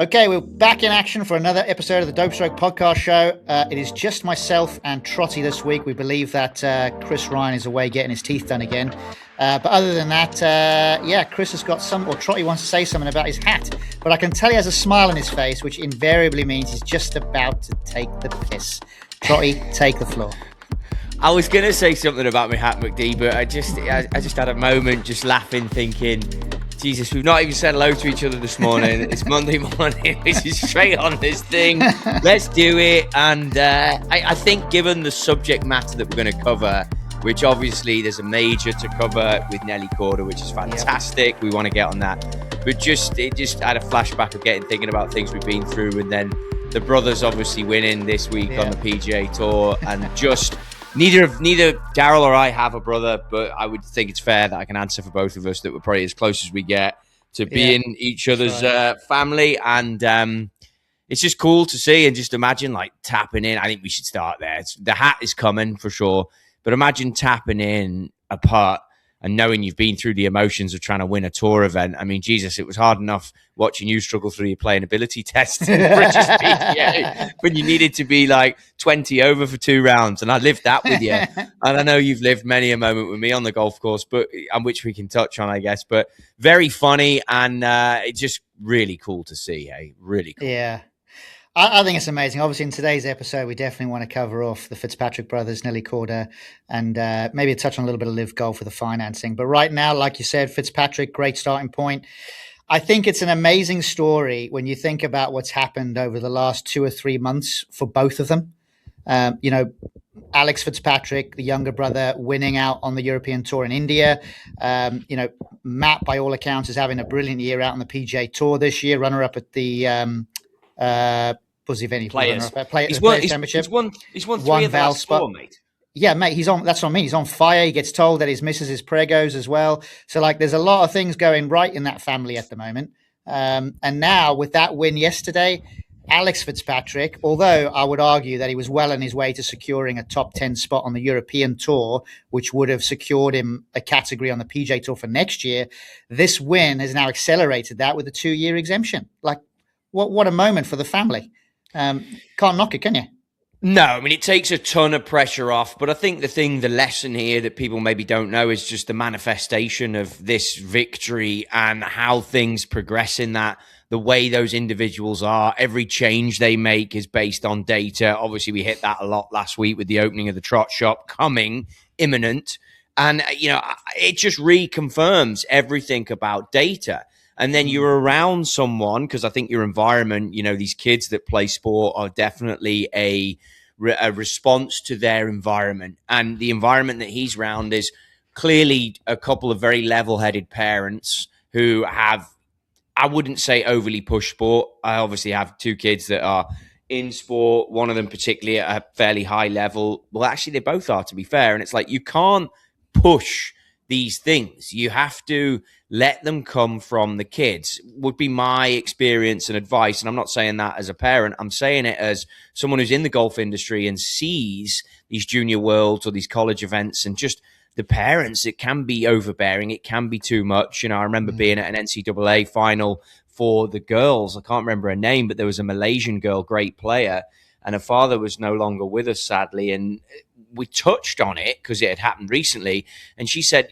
Okay, we're back in action for another episode of the Dope Stroke podcast show. It is just myself and Trotty this week. We believe that Chris Ryan is away getting his teeth done again. But other than that, Chris has got or Trotty wants to say something about his hat. But I can tell he has a smile on his face, which invariably means he's just about to take the piss. Trotty, take the floor. I was going to say something about my hat, McD, but I just had a moment just laughing, thinking, Jesus, we've not even said hello to each other this morning. It's Monday morning. This is straight on this thing. Let's do it. And I think given the subject matter that we're going to cover, which obviously there's a major to cover with Nelly Corder, which is fantastic. Yep. We want to get on that. But it just had a flashback of thinking about things we've been through. And then the brothers obviously winning this week on the PGA Tour. And just neither Daryl or I have a brother, but I would think it's fair that I can answer for both of us that we're probably as close as we get to being each other's family. And it's just cool to see and just imagine like tapping in. I think we should start there. The hat is coming for sure. But imagine tapping in a putt and knowing you've been through the emotions of trying to win a tour event. I mean, Jesus, it was hard enough watching you struggle through your playing ability test in the British PGA when you needed to be like 20 over for 2 rounds. And I lived that with you. And I know you've lived many a moment with me on the golf course, but which we can touch on, I guess. But very funny and it's just really cool to see. Hey, really cool. Yeah. I think it's amazing. Obviously, in today's episode, we definitely want to cover off the Fitzpatrick brothers, Nelly Corder, and maybe touch on a little bit of live golf with the financing. But right now, like you said, Fitzpatrick, great starting point. I think it's an amazing story when you think about what's happened over the last 2 or 3 months for both of them. Alex Fitzpatrick, the younger brother, winning out on the European Tour in India. Matt, by all accounts, is having a brilliant year out on the PGA Tour this year, runner-up at the Players Championship. He's won 3 of the last 4, mate. Yeah, mate, that's what I mean. He's on fire. He gets told that his missus is pregos as well. So like there's a lot of things going right in that family at the moment. And now with that win yesterday, Alex Fitzpatrick, although I would argue that he was well on his way to securing a top 10 spot on the European Tour, which would have secured him a category on the PGA Tour for next year, this win has now accelerated that with a 2-year exemption. Like, what a moment for the family. Can't knock it, can you? No, I mean, it takes a ton of pressure off, but I think the lesson here that people maybe don't know is just the manifestation of this victory and how things progress in that, the way those individuals are. Every change they make is based on data. Obviously, we hit that a lot last week with the opening of the Trot Shop coming imminent. And, it just reconfirms everything about data. And then you're around someone, because I think your environment, these kids that play sport are definitely a response to their environment. And the environment that he's around is clearly a couple of very level-headed parents who have, I wouldn't say overly push sport. I obviously have 2 kids that are in sport, one of them particularly at a fairly high level. Well, actually, they both are, to be fair. And it's like you can't push these things. You have to let them come from the kids, would be my experience and advice. And I'm not saying that as a parent. I'm saying it as someone who's in the golf industry and sees these junior worlds or these college events and just the parents. It can be overbearing. It can be too much. I remember being at an NCAA final for the girls. I can't remember her name, but there was a Malaysian girl, great player, and her father was no longer with us, sadly. And we touched on it because it had happened recently. And she said,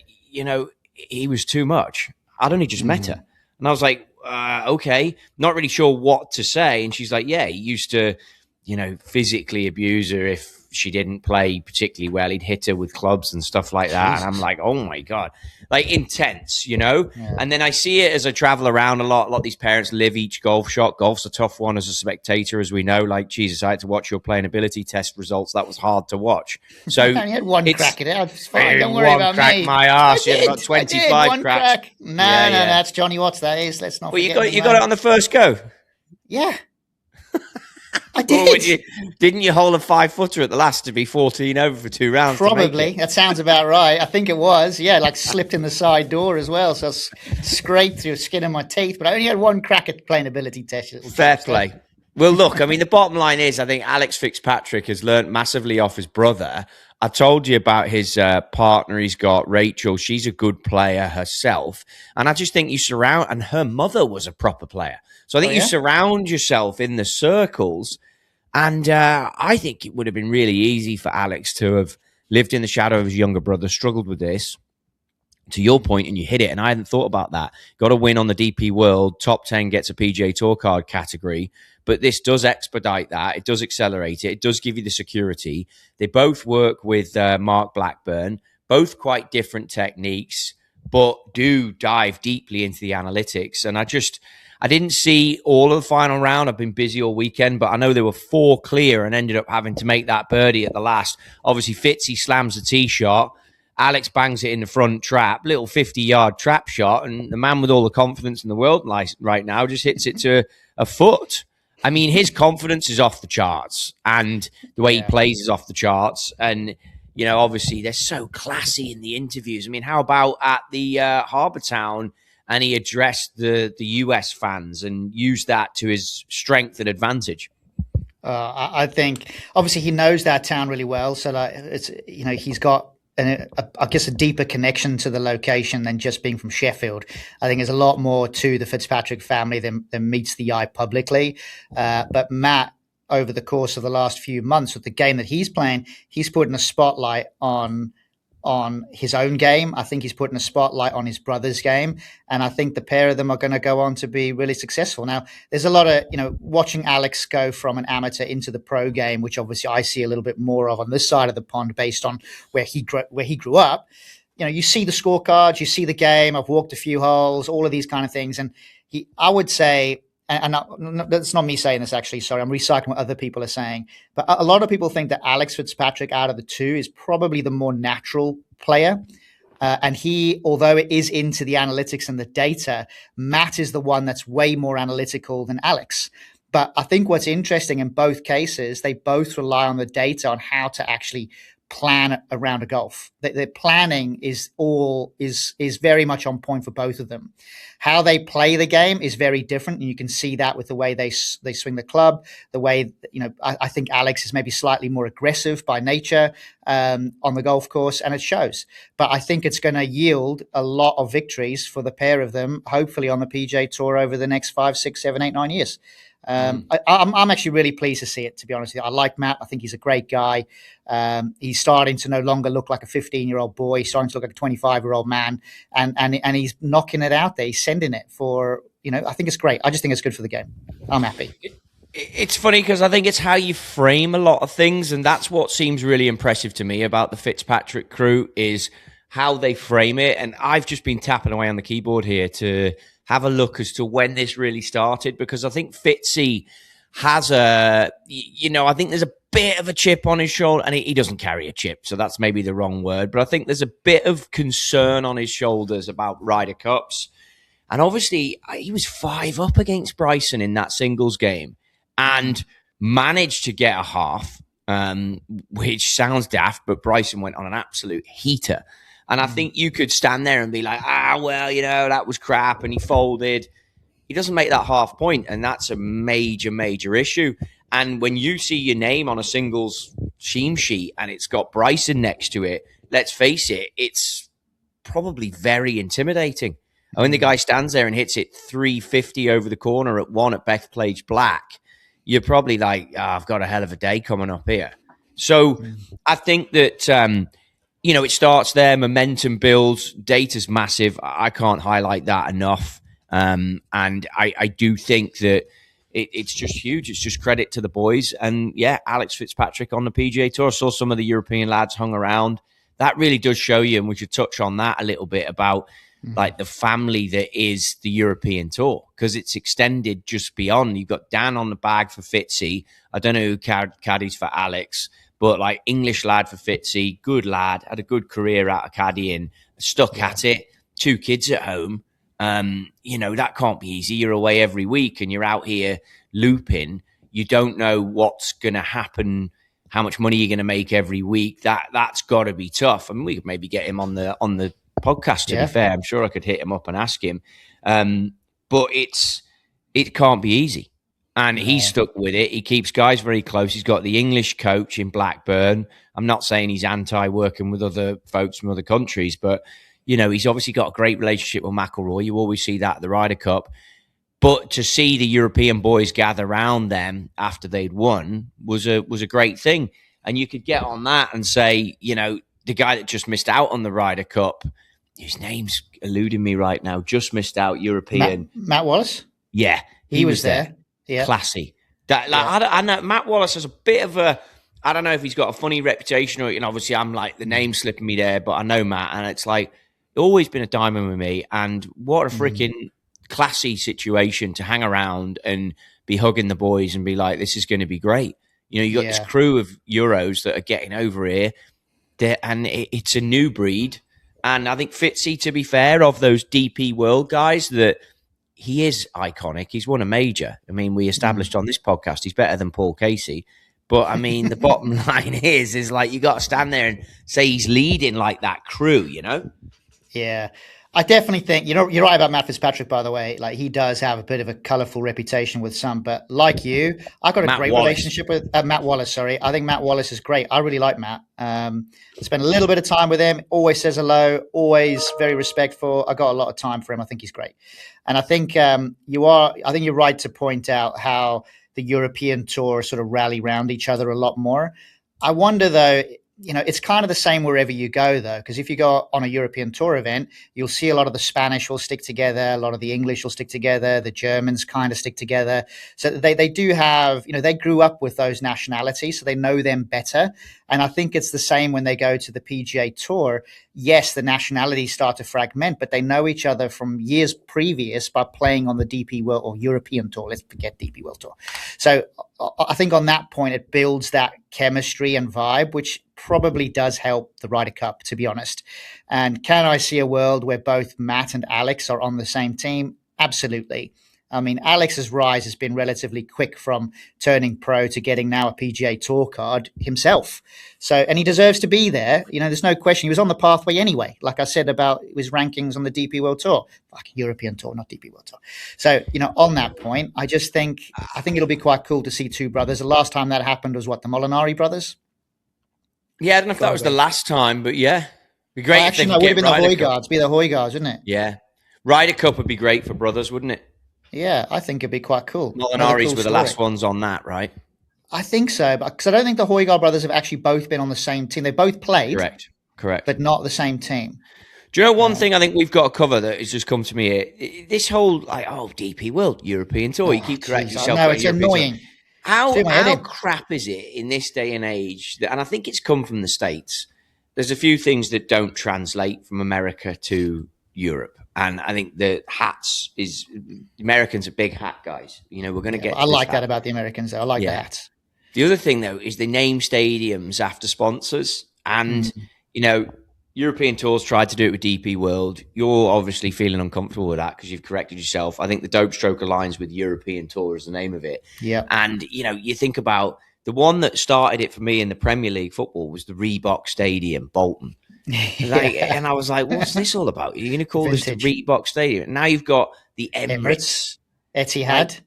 he was too much. I'd only just met her. And I was like, okay, not really sure what to say. And she's like, yeah, he used to, physically abuse her if she didn't play particularly well. He'd hit her with clubs and stuff like that. Jesus. And I'm like, oh my God, like intense, Yeah. And then I see it as I travel around a lot. A lot of these parents live each golf shot. Golf's a tough one as a spectator, as we know. Like, Jesus, I had to watch your playing ability test results. That was hard to watch. So you had one crack at it. It's fine. Don't worry about crack me. My ass. You had about 25 cracks. Crack. No, that's Johnny Watts. That is. Let's not. Well, you got it on the first go. Yeah. I did. Didn't you hold a 5-footer at the last to be 14 over for 2 rounds? Probably. That sounds about right. I think it was. Yeah, like slipped in the side door as well. So I scraped through skin of my teeth. But I only had one crack at playing ability test. Fair play. Well, look, I mean, the bottom line is I think Alex Fitzpatrick has learnt massively off his brother I told you about his partner he's got, Rachel. She's a good player herself. And I just think and her mother was a proper player. So I Oh think you yeah. surround yourself in the circles. And I think it would have been really easy for Alex to have lived in the shadow of his younger brother, struggled with this, to your point, and you hit it. And I hadn't thought about that. Got a win on the DP World. Top 10 gets a PGA Tour card category. But this does expedite that. It does accelerate it. It does give you the security. They both work with Mark Blackburn, both quite different techniques, but do dive deeply into the analytics. And I didn't see all of the final round. I've been busy all weekend, but I know there were 4 clear and ended up having to make that birdie at the last. Obviously, Fitzy slams the tee shot. Alex bangs it in the front trap, little 50-yard trap shot, and the man with all the confidence in the world right now just hits it to a foot. I mean, his confidence is off the charts, and the way he plays is off the charts. And, you know, obviously they're so classy in the interviews. I mean, how about at the Harbour Town, and he addressed the US fans and used that to his strength and advantage? I think obviously he knows that town really well. So like it's, you know, he's got I guess a deeper connection to the location than just being from Sheffield. I think there's a lot more to the Fitzpatrick family than meets the eye publicly. But Matt, over the course of the last few months with the game that he's playing, he's putting a spotlight on his own game. I think he's putting a spotlight on his brother's game. And I think the pair of them are going to go on to be really successful. Now, there's a lot of, you know, watching Alex go from an amateur into the pro game, which obviously I see a little bit more of on this side of the pond based on where he grew up. You know, you see the scorecards, you see the game. I've walked a few holes, all of these kind of things. And I would say, and that's not me saying this actually, sorry, I'm recycling what other people are saying. But a lot of people think that Alex Fitzpatrick out of the two is probably the more natural player. And he, although it is into the analytics and the data, Matt is the one that's way more analytical than Alex. But I think what's interesting in both cases, they both rely on the data on how to actually plan around a golf. The planning is very much on point for both of them. How they play the game is very different, and you can see that with the way they swing the club. The way, you know, I think Alex is maybe slightly more aggressive by nature on the golf course, and it shows. But I think it's going to yield a lot of victories for the pair of them, hopefully on the PGA Tour over the next 5, 6, 7, 8, 9 years. I'm actually really pleased to see it, to be honest with you. I like Matt. I think he's a great guy. He's starting to no longer look like a 15-year-old boy. He's starting to look like a 25-year-old man, and he's knocking it out there. He's sending it for, you know, I think it's great. I just think it's good for the game. I'm happy. It's funny because I think it's how you frame a lot of things, and that's what seems really impressive to me about the Fitzpatrick crew is how they frame it. And I've just been tapping away on the keyboard here to have a look as to when this really started, because I think Fitzy has I think there's a bit of a chip on his shoulder, and he doesn't carry a chip, so that's maybe the wrong word, but I think there's a bit of concern on his shoulders about Ryder Cups. And obviously, he was 5 up against Bryson in that singles game and managed to get a half, which sounds daft, but Bryson went on an absolute heater. And I think you could stand there and be like, well, you know, that was crap, and he folded. He doesn't make that half point, and that's a major, major issue. And when you see your name on a singles team sheet and it's got Bryson next to it, let's face it, it's probably very intimidating. And when the guy stands there and hits it 350 over the corner at 1 at Bethpage Black, you're probably like, I've got a hell of a day coming up here. So I think that you know, it starts there, momentum builds, data's massive. I can't highlight that enough. And I do think that it's just huge. It's just credit to the boys. And yeah, Alex Fitzpatrick on the PGA Tour. I saw some of the European lads hung around. That really does show you, and we should touch on that a little bit about like the family that is the European Tour, because it's extended just beyond. You've got Dan on the bag for Fitzy. I don't know who caddies for Alex, but like English lad for Fitzy, good lad, had a good career out of caddying, stuck at it, 2 kids at home. You know, that can't be easy. You're away every week and you're out here looping. You don't know what's going to happen, how much money you're going to make every week. That's got to be tough. I mean, we could maybe get him on the podcast, to be fair. I'm sure I could hit him up and ask him. But it can't be easy. And he's stuck with it. He keeps guys very close. He's got the English coach in Blackburn. I'm not saying he's anti-working with other folks from other countries, but, he's obviously got a great relationship with McIlroy. You always see that at the Ryder Cup. But to see the European boys gather around them after they'd won was a great thing. And you could get on that and say, the guy that just missed out on the Ryder Cup, his name's eluding me right now, just missed out, European. Matt Wallace? Yeah. He was there. Yeah. Classy. I know Matt Wallace has a bit of a, I don't know if he's got a funny reputation or, obviously I'm like, the name slipping me there, but I know Matt, and it's like, always been a diamond with me. And what a freaking classy situation to hang around and be hugging the boys and be like, this is going to be great. You got this crew of Euros that are getting over here, and it's a new breed. And I think Fitzy, to be fair, of those DP World guys, that he is iconic. He's won a major. I mean, we established on this podcast he's better than Paul Casey. But I mean, the bottom line is like, you got to stand there and say he's leading like that crew, Yeah. I definitely think, you're right about Matt Fitzpatrick, by the way. Like, he does have a bit of a colorful reputation with some, but like you, I've got a great relationship with Matt Wallace. Sorry. I think Matt Wallace is great. I really like Matt. I spent a little bit of time with him, always says hello, always very respectful. I got a lot of time for him. I think he's great. And I think you're right to point out how the European tour sort of rally around each other a lot more. I wonder though, it's kind of the same wherever you go, though, because if you go on a European tour event, you'll see a lot of the Spanish will stick together, a lot of the English will stick together, the Germans kind of stick together. So they do have, they grew up with those nationalities, so they know them better. And I think it's the same when they go to the PGA Tour. Yes, the nationalities start to fragment, but they know each other from years previous by playing on the DP World or European Tour. Let's forget DP World Tour. So I think on that point, it builds that chemistry and vibe, which probably does help the Ryder Cup, to be honest. And can I see a world where both Matt and Alex are on the same team? Absolutely. I mean, Alex's rise has been relatively quick from turning pro to getting now a PGA Tour card himself. So, and he deserves to be there. There's no question. He was on the pathway anyway. Like I said about his rankings on the DP World Tour, like European Tour, not DP World Tour. So, on that point, I think it'll be quite cool to see two brothers. The last time that happened was the Molinari brothers? Yeah, I don't know if that was the last time, but yeah. It'd be great if they would have been the Højgaards. Be the Højgaards, wouldn't it? Yeah. Ryder Cup would be great for brothers, wouldn't it? Yeah, I think it'd be quite cool. Molinari's were the last ones on that, right? I think so, because I don't think the Højgaard brothers have actually both been on the same team. They both played. Correct. But not the same team. Do you know one thing I think we've got to cover that has just come to me here? This whole, DP World, European Tour, you keep correcting yourself. No, it's annoying. How crap is it in this day and age? And I think it's come from the States. There's a few things that don't translate from America to Europe. And I think the hats Americans are big hat guys. We're going to get. I like that about the Americans, though. I like the hats. The other thing, though, is they name stadiums after sponsors. And, European Tours tried to do it with DP World. You're obviously feeling uncomfortable with that because you've corrected yourself. I think the Dope Stroke aligns with European Tour is the name of it. Yeah. And, you think about the one that started it for me in the Premier League football was the Reebok Stadium, Bolton. And I was like, what's this all about? You're going to call this the Reebok Stadium? Now you've got the Emirates. Etihad.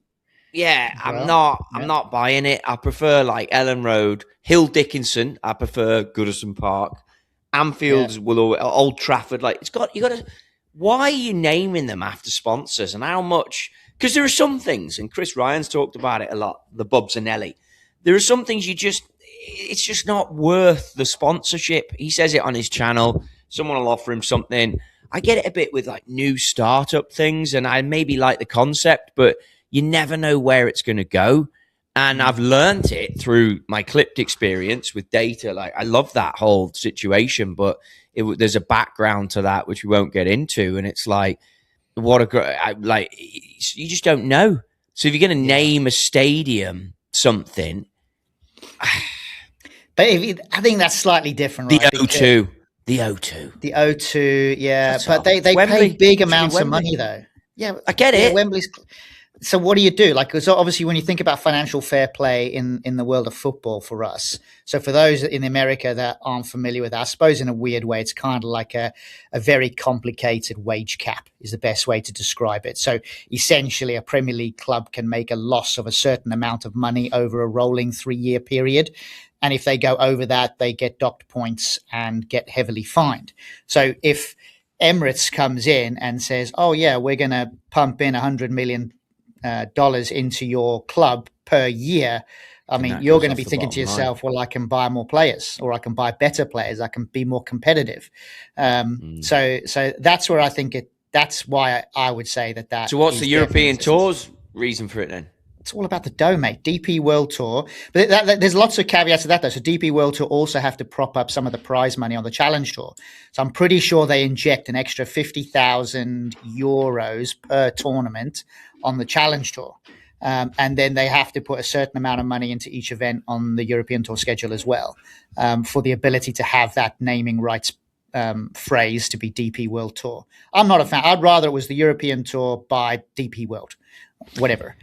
I'm not buying it. I prefer Ellen Road, Hill Dickinson. I prefer Goodison Park. Anfield's Old Trafford. Why are you naming them after sponsors and how much? Because there are some things, and Chris Ryan's talked about it a lot, the Bubs and Ellie. There are some things it's just not worth the sponsorship. He says it on his channel. Someone will offer him something. I get it a bit with new startup things, and I maybe like the concept, but you never know where it's going to go. And I've learned it through my clipped experience with data. I love that whole situation, but there's a background to that, which we won't get into. And it's you just don't know. So if you're going to name a stadium something, but I think that's slightly different, right? The O2. The O2, yeah. But they pay big amounts of money, though. Yeah, I get it. Wembley's. so what do you do? Like, so obviously, when you think about financial fair play in the world of football for us, so for those in America that aren't familiar with that, I suppose in a weird way, it's kind of like a very complicated wage cap is the best way to describe it. So essentially, a Premier League club can make a loss of a certain amount of money over a rolling 3-year period. And if they go over that, they get docked points and get heavily fined. So if Emirates comes in and says, "Oh yeah, we're going to pump in $100 million dollars into your club per year," I mean, you're going to be thinking to yourself, "Well, I can buy more players, or I can buy better players. I can be more competitive." So that's where I think it. That's why I would say that. So, what's the European Tour's reason for it then? It's all about the dough, mate. DP World Tour. But there's lots of caveats to that, though. So DP World Tour also have to prop up some of the prize money on the Challenge Tour. So I'm pretty sure they inject an extra €50,000 per tournament on the Challenge Tour. And then they have to put a certain amount of money into each event on the European Tour schedule as well, for the ability to have that naming rights phrase to be DP World Tour. I'm not a fan. I'd rather it was the European Tour by DP World, whatever.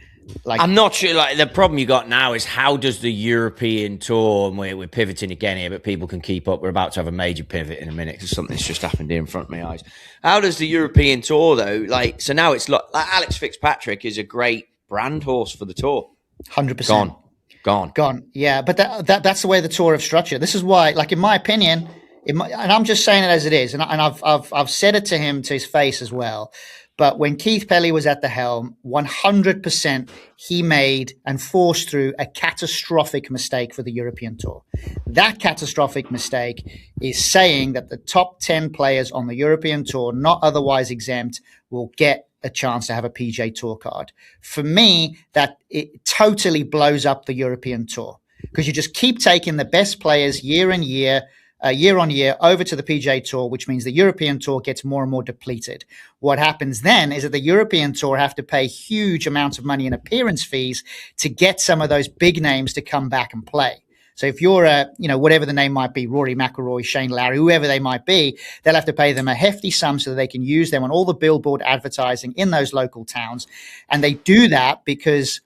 Like, I'm not sure. Like, the problem you got now is, how does the European Tour, and we're pivoting again here, but people can keep up. We're about to have a major pivot in a minute because something's just happened here in front of my eyes. How does the European Tour, though, like, so now it's like Alex Fitzpatrick is a great brand horse for the Tour. 100%. Gone. Yeah, but that's the way the Tour have structured. This is why, like, in my opinion, and I'm just saying it as it is, and I've said it to him to his face as well. But when Keith Pelly was at the helm, 100% he made and forced through a catastrophic mistake for the European Tour. That catastrophic mistake is saying that the top 10 players on the European Tour, not otherwise exempt, will get a chance to have a PJ Tour card. For me, that it totally blows up the European Tour, because you just keep taking the best players year on year over to the PJ Tour, which means the European Tour gets more and more depleted. What happens then is that the European Tour have to pay huge amounts of money in appearance fees to get some of those big names to come back and play. So if you're whatever the name might be, Rory McIlroy, Shane Lowry, whoever they might be, they'll have to pay them a hefty sum so that they can use them on all the billboard advertising in those local towns. And they do that because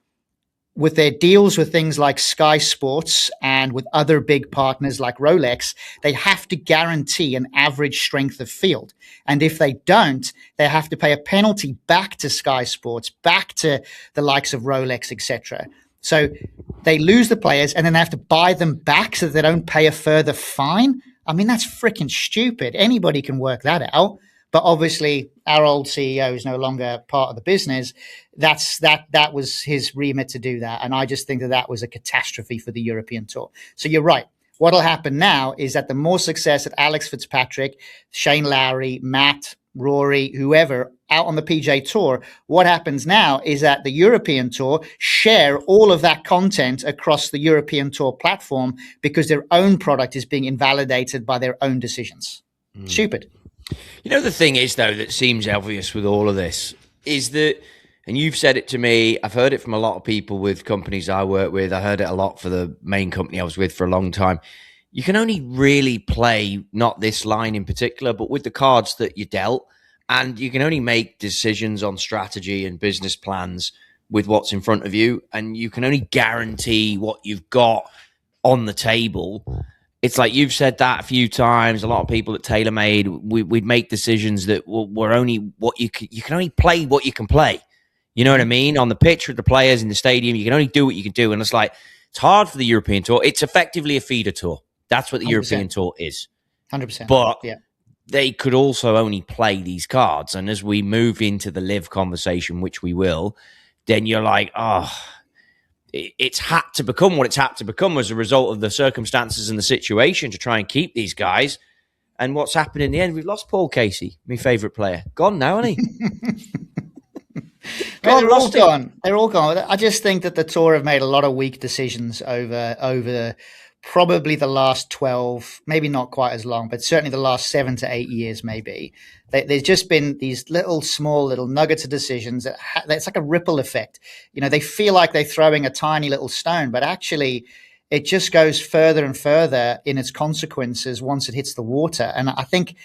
with their deals with things like Sky Sports and with other big partners like Rolex, they have to guarantee an average strength of field. And if they don't, they have to pay a penalty back to Sky Sports, back to the likes of Rolex, etc. So they lose the players and then they have to buy them back so that they don't pay a further fine. I mean, that's freaking stupid. Anybody can work that out. But obviously, our old CEO is no longer part of the business. That was his remit to do that. And I just think that was a catastrophe for the European Tour. So you're right. What'll happen now is that the more success that Alex Fitzpatrick, Shane Lowry, Matt, Rory, whoever, out on the PJ Tour, what happens now is that the European Tour share all of that content across the European Tour platform because their own product is being invalidated by their own decisions. Stupid. You know, the thing is, though, that seems obvious with all of this is that, and you've said it to me, I've heard it from a lot of people with companies I work with. I heard it a lot for the main company I was with for a long time. You can only really play, not this line in particular, but with the cards that you dealt. And you can only make decisions on strategy and business plans with what's in front of you. And you can only guarantee what you've got on the table. It's like you've said that a few times. A lot of people at TaylorMade, we'd make decisions that were only what you can only play what you can play. You know what I mean? On the pitch with the players in the stadium, you can only do what you can do. And it's like, it's hard for the European Tour. It's effectively a feeder tour. That's what the 100%. European Tour is. 100%. But they could also only play these cards. And as we move into the live conversation, which we will, then you're like, it's had to become what it's had to become as a result of the circumstances and the situation to try and keep these guys. And what's happened in the end, we've lost Paul Casey, my favourite player. Gone now, isn't he? They're all gone. They're all gone. I just think that the Tour have made a lot of weak decisions over probably the last 12, maybe not quite as long, but certainly the last 7 to 8 years, maybe. There's just been these small little nuggets of decisions that it's like a ripple effect. You know, they feel like they're throwing a tiny little stone, but actually it just goes further and further in its consequences once it hits the water. And I think,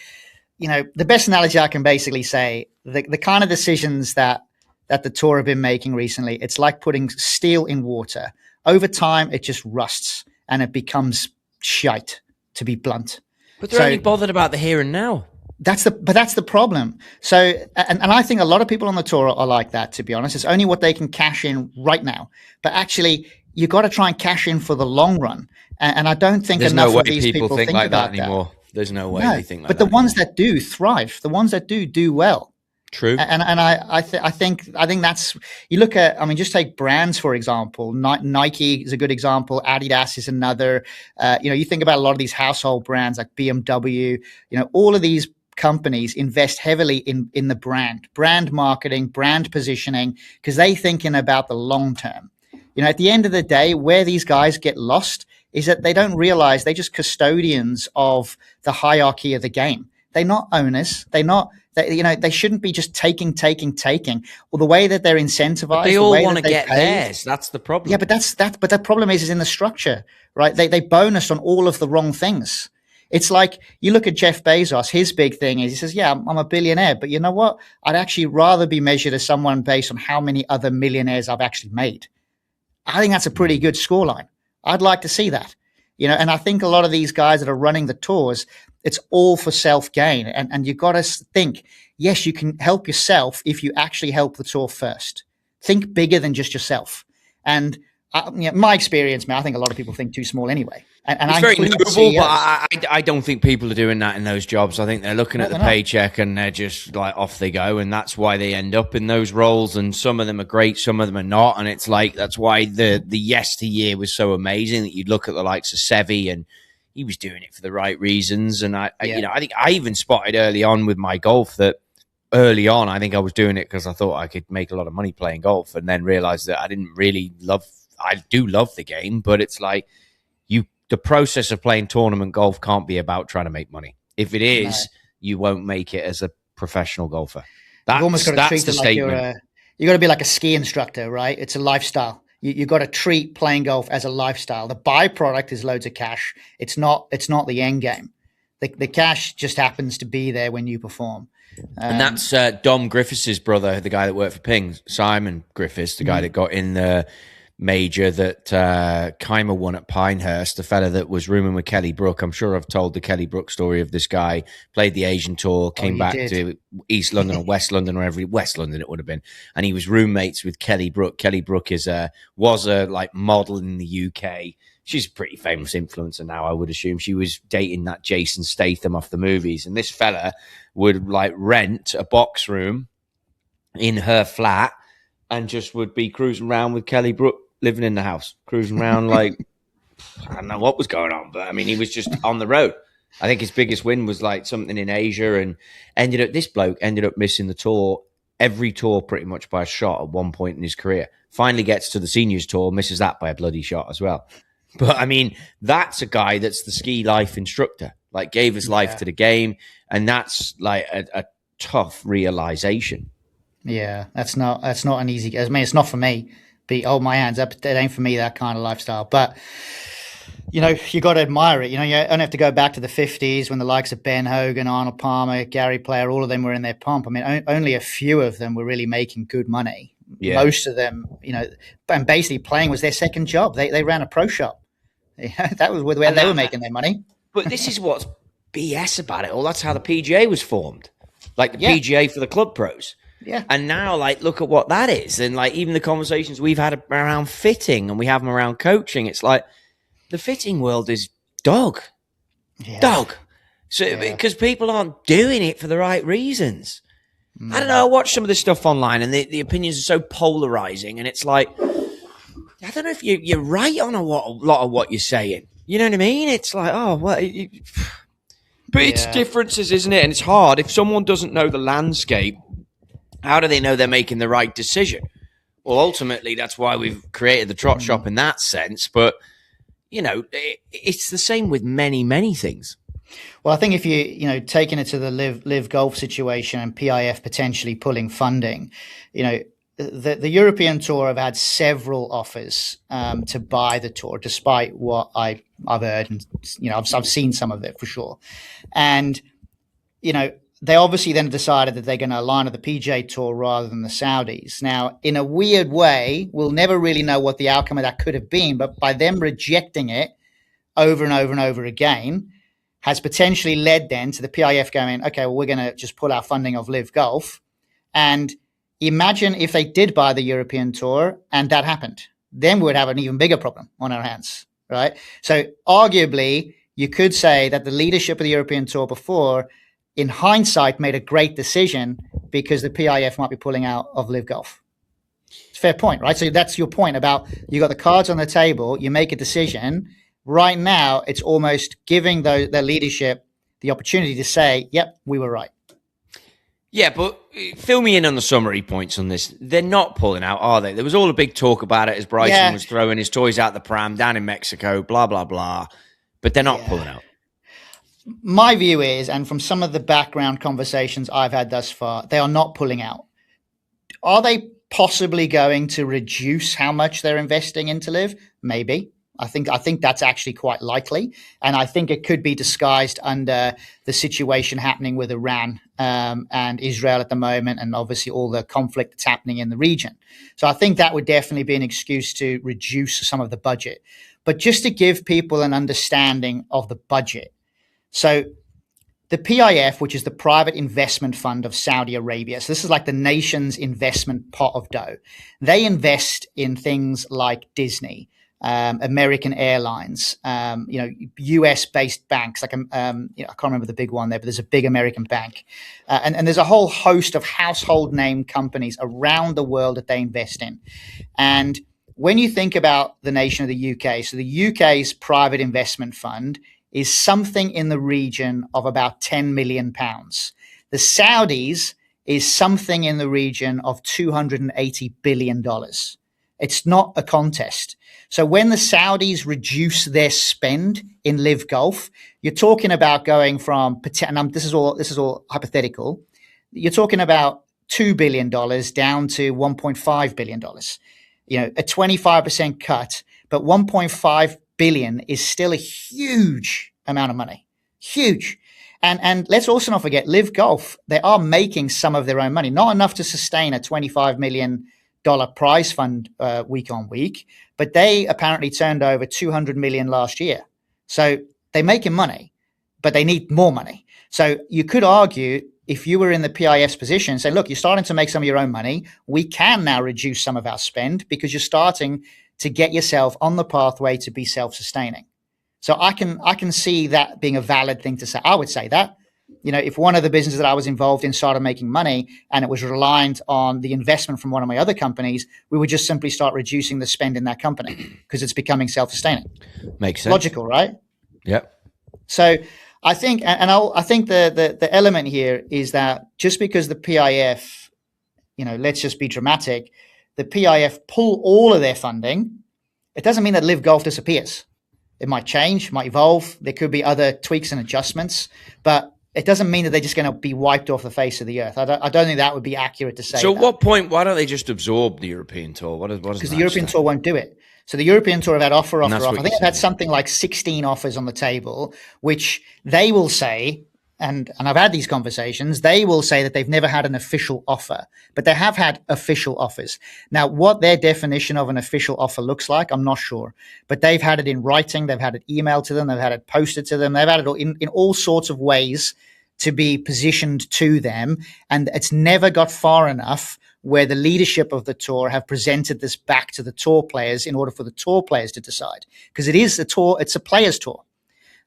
the best analogy I can basically say, the kind of decisions that that the tour have been making recently, it's like putting steel in water. Over time, it just rusts and it becomes shite, to be blunt. But they're only bothered about the here and now. That's the problem. So, and I think a lot of people on the tour are like that, to be honest. It's only what they can cash in right now. But actually, you got to try and cash in for the long run. And I don't think There's enough no way of these people think like about that anymore. There's no way they think like but that. But the ones that do thrive. The ones that do well. True. And I think that's, you look at, I mean, just take brands, for example. Nike is a good example. Adidas is another. You think about a lot of these household brands like BMW, all of these companies invest heavily in the brand marketing, brand positioning, because they thinking about the long term. At the end of the day, where these guys get lost is that they don't realize they're just custodians of the hierarchy of the game. They're not owners. They shouldn't be just taking. Or the way that they're incentivized, but they all want to get theirs. That's the problem. Yeah, but but the problem is in the structure, right? They bonus on all of the wrong things. It's like you look at Jeff Bezos. His big thing is he says, "Yeah, I'm a billionaire, but you know what? I'd actually rather be measured as someone based on how many other millionaires I've actually made." I think that's a pretty good scoreline. I'd like to see that, and I think a lot of these guys that are running the tours, it's all for self-gain. And you've got to think, yes, you can help yourself if you actually help the tour first. Think bigger than just yourself. And my experience, man, I think a lot of people think too small anyway. And it's very noble, but I don't think people are doing that in those jobs. I think they're looking at the paycheck and they're just like off they go, and that's why they end up in those roles. And some of them are great, some of them are not. And it's like that's why the yesteryear was so amazing, that you'd look at the likes of Seve, and he was doing it for the right reasons. And I think I even spotted early on with my golf that early on I think I was doing it because I thought I could make a lot of money playing golf, and then realized that I didn't really love. I do love the game, but it's like the process of playing tournament golf can't be about trying to make money. If it is, you won't make it as a professional golfer. You've almost got to treat it like you got to be like a ski instructor, right? It's a lifestyle. You got to treat playing golf as a lifestyle. The byproduct is loads of cash. It's not the end game. The cash just happens to be there when you perform. And that's Dom Griffiths' brother, the guy that worked for Ping, Simon Griffiths, the guy that got in the major that Keimer won at Pinehurst, the fella that was rooming with Kelly Brook. I'm sure I've told the Kelly Brook story of this guy, played the Asian tour, came back to East London or West London, or West London it would have been, and he was roommates with Kelly Brook. Kelly Brook was a like model in the UK. She's a pretty famous influencer now, I would assume. She was dating that Jason Statham off the movies, and this fella would like rent a box room in her flat and just would be cruising around with Kelly Brook living in the house, cruising around like, I don't know what was going on, but I mean, he was just on the road. I think his biggest win was like something in Asia, and this bloke ended up missing the tour, every tour pretty much by a shot at one point in his career. Finally gets to the seniors tour, misses that by a bloody shot as well. But I mean, that's a guy that's the ski life instructor, like gave his life to the game. And that's like a tough realization. Yeah, that's not an easy, I mean, it's not for me. Hold my hands up. It ain't for me, that kind of lifestyle. But, you got to admire it. You only have to go back to the 50s when the likes of Ben Hogan, Arnold Palmer, Gary Player, all of them were in their pomp. I mean, only a few of them were really making good money. Yeah. Most of them, and basically playing was their second job. They ran a pro shop. That was where they were making their money. But this is what's BS about it all. That's how the PGA was formed. Like the PGA for the club pros. Yeah. And now, like, look at what that is. And, like, even the conversations we've had around fitting and we have them around coaching, it's like the fitting world is dog. Yeah. Dog. So, because people aren't doing it for the right reasons. I don't know. I watch some of this stuff online and the opinions are so polarizing. And it's like, I don't know if you're right on a lot of what you're saying. You know what I mean? It's like, oh, well. But it's differences, isn't it? And it's hard. If someone doesn't know the landscape, how do they know they're making the right decision? Well, ultimately, that's why we've created the Trot Shop in that sense. But, it's the same with many, many things. Well, I think if taking it to the live golf situation and PIF potentially pulling funding, the European Tour have had several offers to buy the tour, despite what I've heard, and I've seen some of it for sure. And they obviously then decided that they're going to align with the PGA Tour rather than the Saudis. Now, in a weird way, we'll never really know what the outcome of that could have been, but by them rejecting it over and over and over again has potentially led then to the PIF going, okay, well, we're going to just pull our funding of Live Golf. And imagine if they did buy the European Tour and that happened. Then we would have an even bigger problem on our hands, right? So arguably, you could say that the leadership of the European Tour before, in hindsight, made a great decision because the PIF might be pulling out of Live Golf. It's a fair point, right? So that's your point about you got the cards on the table, you make a decision. Right now, it's almost giving their leadership the opportunity to say, yep, we were right. Yeah, but fill me in on the summary points on this. They're not pulling out, are they? There was all a big talk about it as Bryson was throwing his toys out the pram down in Mexico, blah, blah, blah. But they're not pulling out. My view is, and from some of the background conversations I've had thus far, they are not pulling out. Are they possibly going to reduce how much they're investing into Live? Maybe. I think that's actually quite likely. And I think it could be disguised under the situation happening with Iran and Israel at the moment, and obviously all the conflict that's happening in the region. So I think that would definitely be an excuse to reduce some of the budget. But just to give people an understanding of the budget. So the PIF, which is the Private Investment Fund of Saudi Arabia, so this is like the nation's investment pot of dough. They invest in things like Disney, American Airlines, US-based banks. Like I can't remember the big one there, but there's a big American bank, and there's a whole host of household name companies around the world that they invest in. And when you think about the nation of the UK, so the UK's private investment fund is something in the region of about £10 million. The Saudis is something in the region of $280 billion. It's not a contest. So when the Saudis reduce their spend in Live Golf, you're talking about going from, and this is all hypothetical, you're talking about $2 billion down to $1.5 billion. A 25% cut, but 1.5 billion is still a huge amount of money. Huge. And let's also not forget, Live Golf, they are making some of their own money, not enough to sustain a $25 million prize fund week on week, but they apparently turned over 200 million last year. So they're making money, but they need more money. So you could argue, if you were in the PIF's position, say, look, you're starting to make some of your own money. We can now reduce some of our spend because you're starting to get yourself on the pathway to be self-sustaining. So I can see that being a valid thing to say. I would say that, if one of the businesses that I was involved in started making money and it was reliant on the investment from one of my other companies, we would just simply start reducing the spend in that company because it's becoming self-sustaining. Makes sense. Logical, right? Yep. So I think, I think the element here is that just because the PIF, let's just be dramatic, the PIF pull all of their funding, it doesn't mean that Live Golf disappears. It might change, might evolve. There could be other tweaks and adjustments, but it doesn't mean that they're just going to be wiped off the face of the earth. I don't think that would be accurate to say. So at what point, why don't they just absorb the European Tour? Because the European Tour won't do it. So the European Tour have had offer. I think they've had something like 16 offers on the table, which they will say, and I've had these conversations, they will say that they've never had an official offer, but they have had official offers. Now, what their definition of an official offer looks like, I'm not sure, but they've had it in writing, they've had it emailed to them, they've had it posted to them, they've had it in all sorts of ways to be positioned to them, and it's never got far enough where the leadership of the tour have presented this back to the tour players in order for the tour players to decide, because it is a tour, it's a players tour.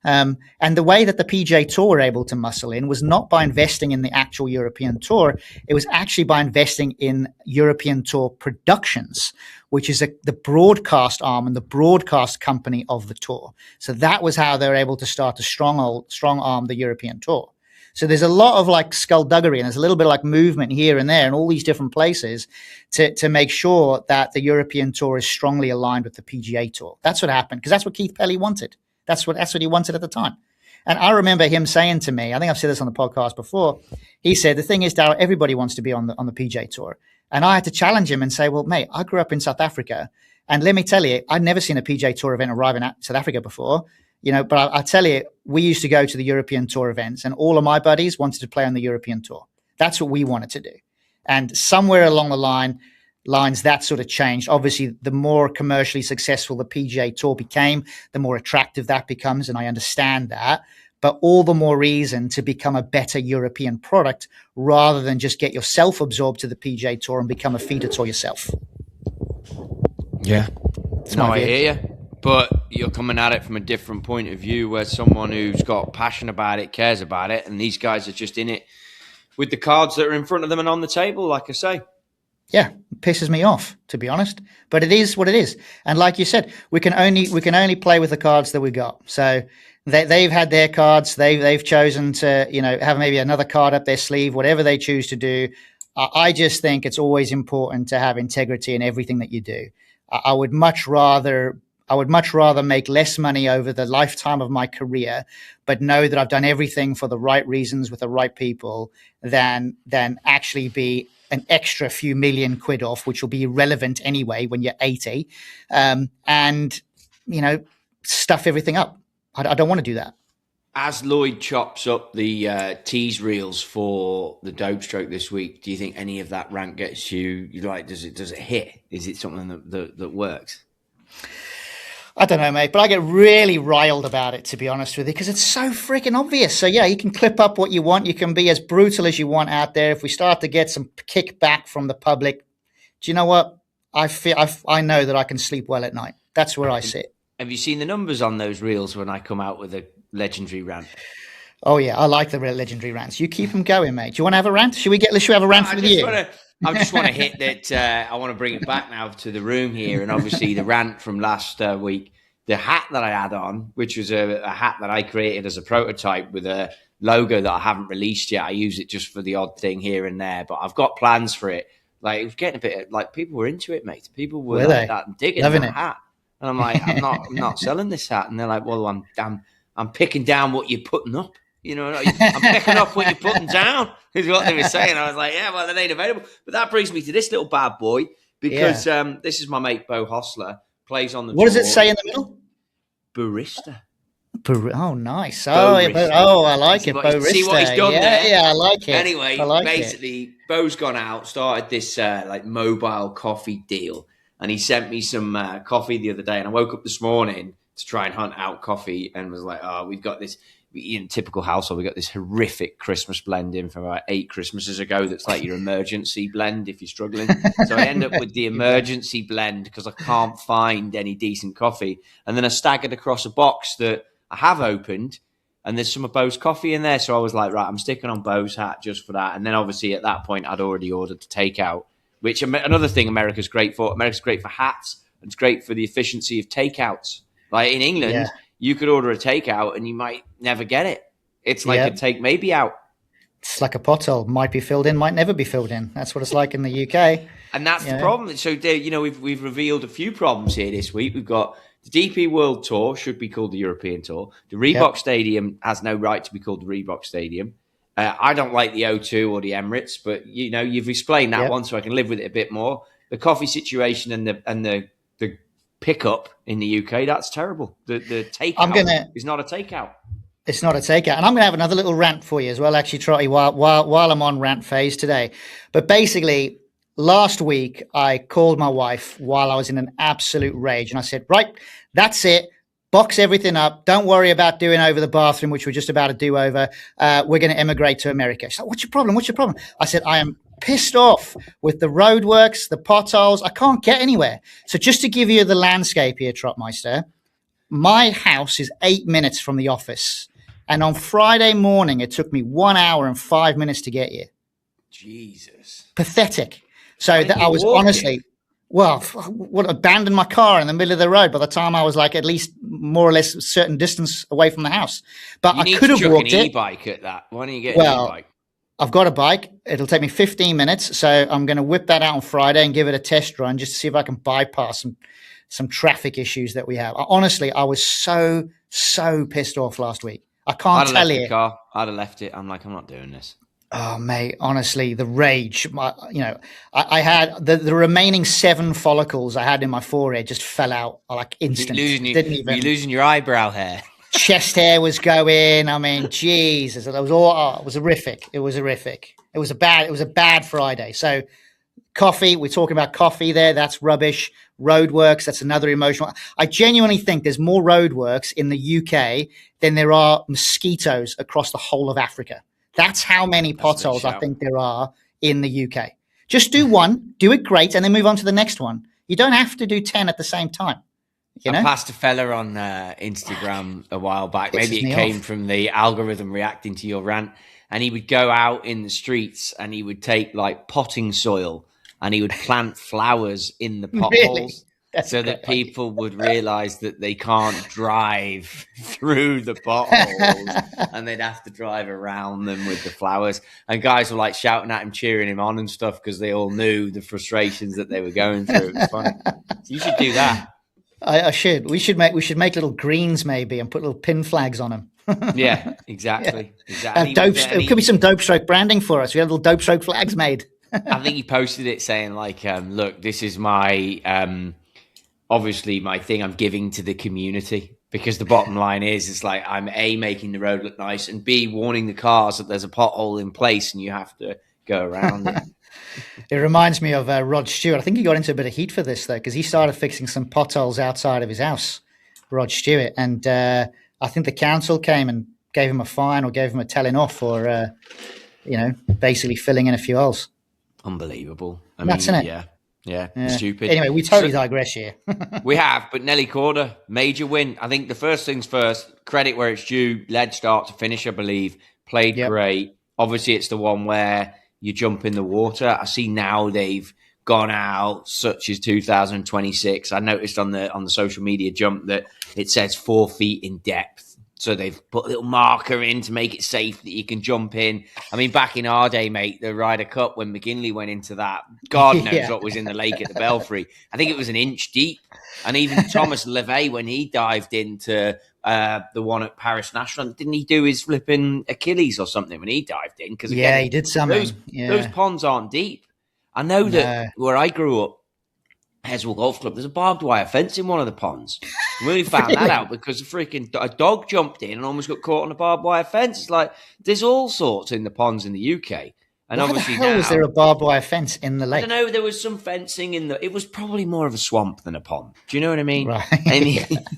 And the way that the PGA Tour were able to muscle in was not by investing in the actual European Tour. It was actually by investing in European Tour Productions, which is the broadcast arm and the broadcast company of the tour. So that was how they were able to start to strong arm the European Tour. So there's a lot of like skullduggery, and there's a little bit of like movement here and there in all these different places to make sure that the European Tour is strongly aligned with the PGA Tour. That's what happened, because that's what Keith Pelly wanted. That's what he wanted at the time. And I remember him saying to me, I think I've said this on the podcast before, he said, the thing is, Darryl, everybody wants to be on the PGA Tour. And I had to challenge him and say, well, mate, I grew up in South Africa. And let me tell you, I'd never seen a PGA Tour event arrive in South Africa before. But I tell you, we used to go to the European Tour events, and all of my buddies wanted to play on the European Tour. That's what we wanted to do. And somewhere along the lines that sort of changed. Obviously, the more commercially successful the PGA Tour became, the more attractive that becomes, and I understand that. But all the more reason to become a better European product rather than just get yourself absorbed to the PGA Tour and become a feeder tour yourself. Yeah. No, I hear you. But you're coming at it from a different point of view, where someone who's got passion about it, cares about it, and these guys are just in it with the cards that are in front of them and on the table, like I say. Yeah, it pisses me off, to be honest. But it is what it is. And like you said, we can only play with the cards that we got. So they've had their cards. They've chosen to, have maybe another card up their sleeve, whatever they choose to do. I just think it's always important to have integrity in everything that you do. I would much rather make less money over the lifetime of my career, but know that I've done everything for the right reasons with the right people than actually be an extra few million quid off, which will be irrelevant anyway when you're 80, and stuff everything up. I don't want to do that. As Lloyd chops up the tease reels for the dope stroke this week, do you think any of that rant gets you like? Does it hit? Is it something that works? I don't know, mate, but I get really riled about it, to be honest with you, because it's so freaking obvious. So, yeah, you can clip up what you want. You can be as brutal as you want out there. If we start to get some kickback from the public, do you know what? I know that I can sleep well at night. That's where I sit. Have you seen the numbers on those reels when I come out with a legendary rant? Oh, yeah, I like the legendary rants. You keep them going, mate. Do you want to have a rant? Should we have a rant with you? I just want to hit that. I want to bring it back now to the room here. And obviously the rant from last week, the hat that I had on, which was a hat that I created as a prototype with a logo that I haven't released yet. I use it just for the odd thing here and there, but I've got plans for it. Like, it was getting a bit like people were into it, mate. People were like that and digging that hat. And I'm like, I'm not selling this hat. And they're like, well, I'm picking down what you're putting up. I'm picking up what you're putting down, is what they were saying. I was like, yeah, well, that ain't available. But that brings me to this little bad boy, because this is my mate, Bo Hostler, plays on the What does it say in the middle? Barista. Oh, nice. I like it. Barista. See what he's done there? Yeah, I like it. Anyway, basically, Bo's gone out, started this mobile coffee deal, and he sent me some coffee the other day, and I woke up this morning to try and hunt out coffee and was like, oh, we've got this. In typical household, we got this horrific Christmas blend in from about 8 Christmases ago. That's like your emergency blend if you're struggling. So I end up with the emergency blend because I can't find any decent coffee. And then I staggered across a box that I have opened, and there's some of Bo's coffee in there. So I was like, right, I'm sticking on Bo's hat just for that. And then obviously at that point, I'd already ordered the takeout, which another thing America's great for. America's great for hats, and it's great for the efficiency of takeouts. Like in England. Yeah. You could order a takeout and you might never get it. It's like a take maybe out. It's like a pothole. Might be filled in, might never be filled in. That's what it's like in the UK. And that's the problem. So, we've revealed a few problems here this week. We've got the DP World Tour should be called the European Tour. The Reebok Stadium has no right to be called the Reebok Stadium. I don't like the O2 or the Emirates, but, you've explained that one, so I can live with it a bit more. The coffee situation and the pickup in the UK, that's terrible. The takeout is not a takeout. It's not a takeout. And I'm going to have another little rant for you as well, actually, Trotty, while I'm on rant phase today. But basically, last week, I called my wife while I was in an absolute rage. And I said, right, that's it. Box everything up. Don't worry about doing over the bathroom, which we're just about to do over. We're going to emigrate to America. She's like, what's your problem? What's your problem? I said, I am pissed off with the roadworks, the potholes. I can't get anywhere. So just to give you the landscape here, Trotmeister, my house is 8 minutes from the office. And on Friday morning, it took me 1 hour and 5 minutes to get here. Jesus. Pathetic. So that I was honestly, abandoned my car in the middle of the road by the time I was like at least more or less a certain distance away from the house. But I could have walked an e-bike at that. Why don't you get an e-bike? I've got a bike. It'll take me 15 minutes. So I'm going to whip that out on Friday and give it a test run just to see if I can bypass some traffic issues that we have. Honestly, I was so pissed off last week. I can't tell you. I'd have left it. I'm like, I'm not doing this. Oh, mate, honestly, the rage. I had the remaining 7 follicles I had in my forehead just fell out like instantly. You're losing your eyebrow hair. Chest hair was going. I mean, Jesus, it was all. Oh, it was horrific. It was horrific. It was a bad Friday. So coffee, we're talking about coffee there. That's rubbish. Roadworks, that's another emotional. I genuinely think there's more roadworks in the UK than there are mosquitoes across the whole of Africa. That's how many potholes I think there are in the UK. Just do one, do it great, and then move on to the next one. You don't have to do 10 at the same time. You know? I passed a fella on Instagram a while back. Maybe it came from the algorithm reacting to your rant. And he would go out in the streets and he would take like potting soil and he would plant flowers in the potholes. Really? So that people would realize that they can't drive through the potholes and they'd have to drive around them with the flowers. And guys were like shouting at him, cheering him on and stuff because they all knew the frustrations that they were going through. It was funny. You should do that. I should. We should make little greens maybe and put little pin flags on them. Yeah, exactly. Exactly. It could be some dope stroke branding for us. We have little dope stroke flags made. I think he posted it saying like, look, this is my, obviously my thing I'm giving to the community, because the bottom line is, it's like, I'm A, making the road look nice, and B, warning the cars that there's a pothole in place and you have to go around it. It reminds me of Rod Stewart. I think he got into a bit of heat for this though, because he started fixing some potholes outside of his house, Rod Stewart. And I think the council came and gave him a fine or gave him a telling off for, basically filling in a few holes. Unbelievable. I mean, isn't it? Yeah, stupid. Anyway, we totally digress here. We have, but Nelly Corda, major win. I think the first things first, credit where it's due, led start to finish, I believe. Played great. Obviously, it's the one where you jump in the water. I see now they've gone out, such as 2026. I noticed on the social media jump that it says 4 feet in depth. So they've put a little marker in to make it safe that you can jump in. I mean, back in our day, mate, the Ryder Cup, when McGinley went into that, God knows what was in the lake at the Belfry. I think it was an inch deep. And even Thomas Levay, when he dived into the one at Paris National, didn't he do his flipping Achilles or something when he dived in? Because he did something. Those ponds aren't deep. I know that where I grew up, Heswell Golf Club, there's a barbed wire fence in one of the ponds. We only found that out because a dog jumped in and almost got caught on a barbed wire fence. It's like, there's all sorts in the ponds in the UK. And why obviously the hell was there a barbed wire fence in the lake? I don't know. There was some fencing it was probably more of a swamp than a pond. Do you know what I mean? Right. And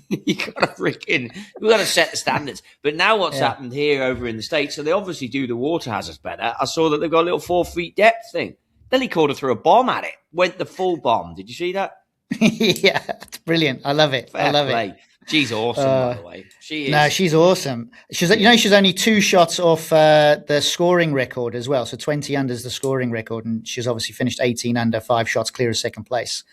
you got to set the standards. But now what's happened here over in the States, so they obviously do the water hazards better. I saw that they've got a little 4 feet depth thing. Then he called her through a bomb at it. Went the full bomb. Did you see that? Yeah, it's brilliant. I love it. Fair play. She's awesome, by the way. She is. No, she's awesome. She's only 2 shots off the scoring record as well. So 20 under is the scoring record, and she's obviously finished 18 under, 5 shots clear of second place.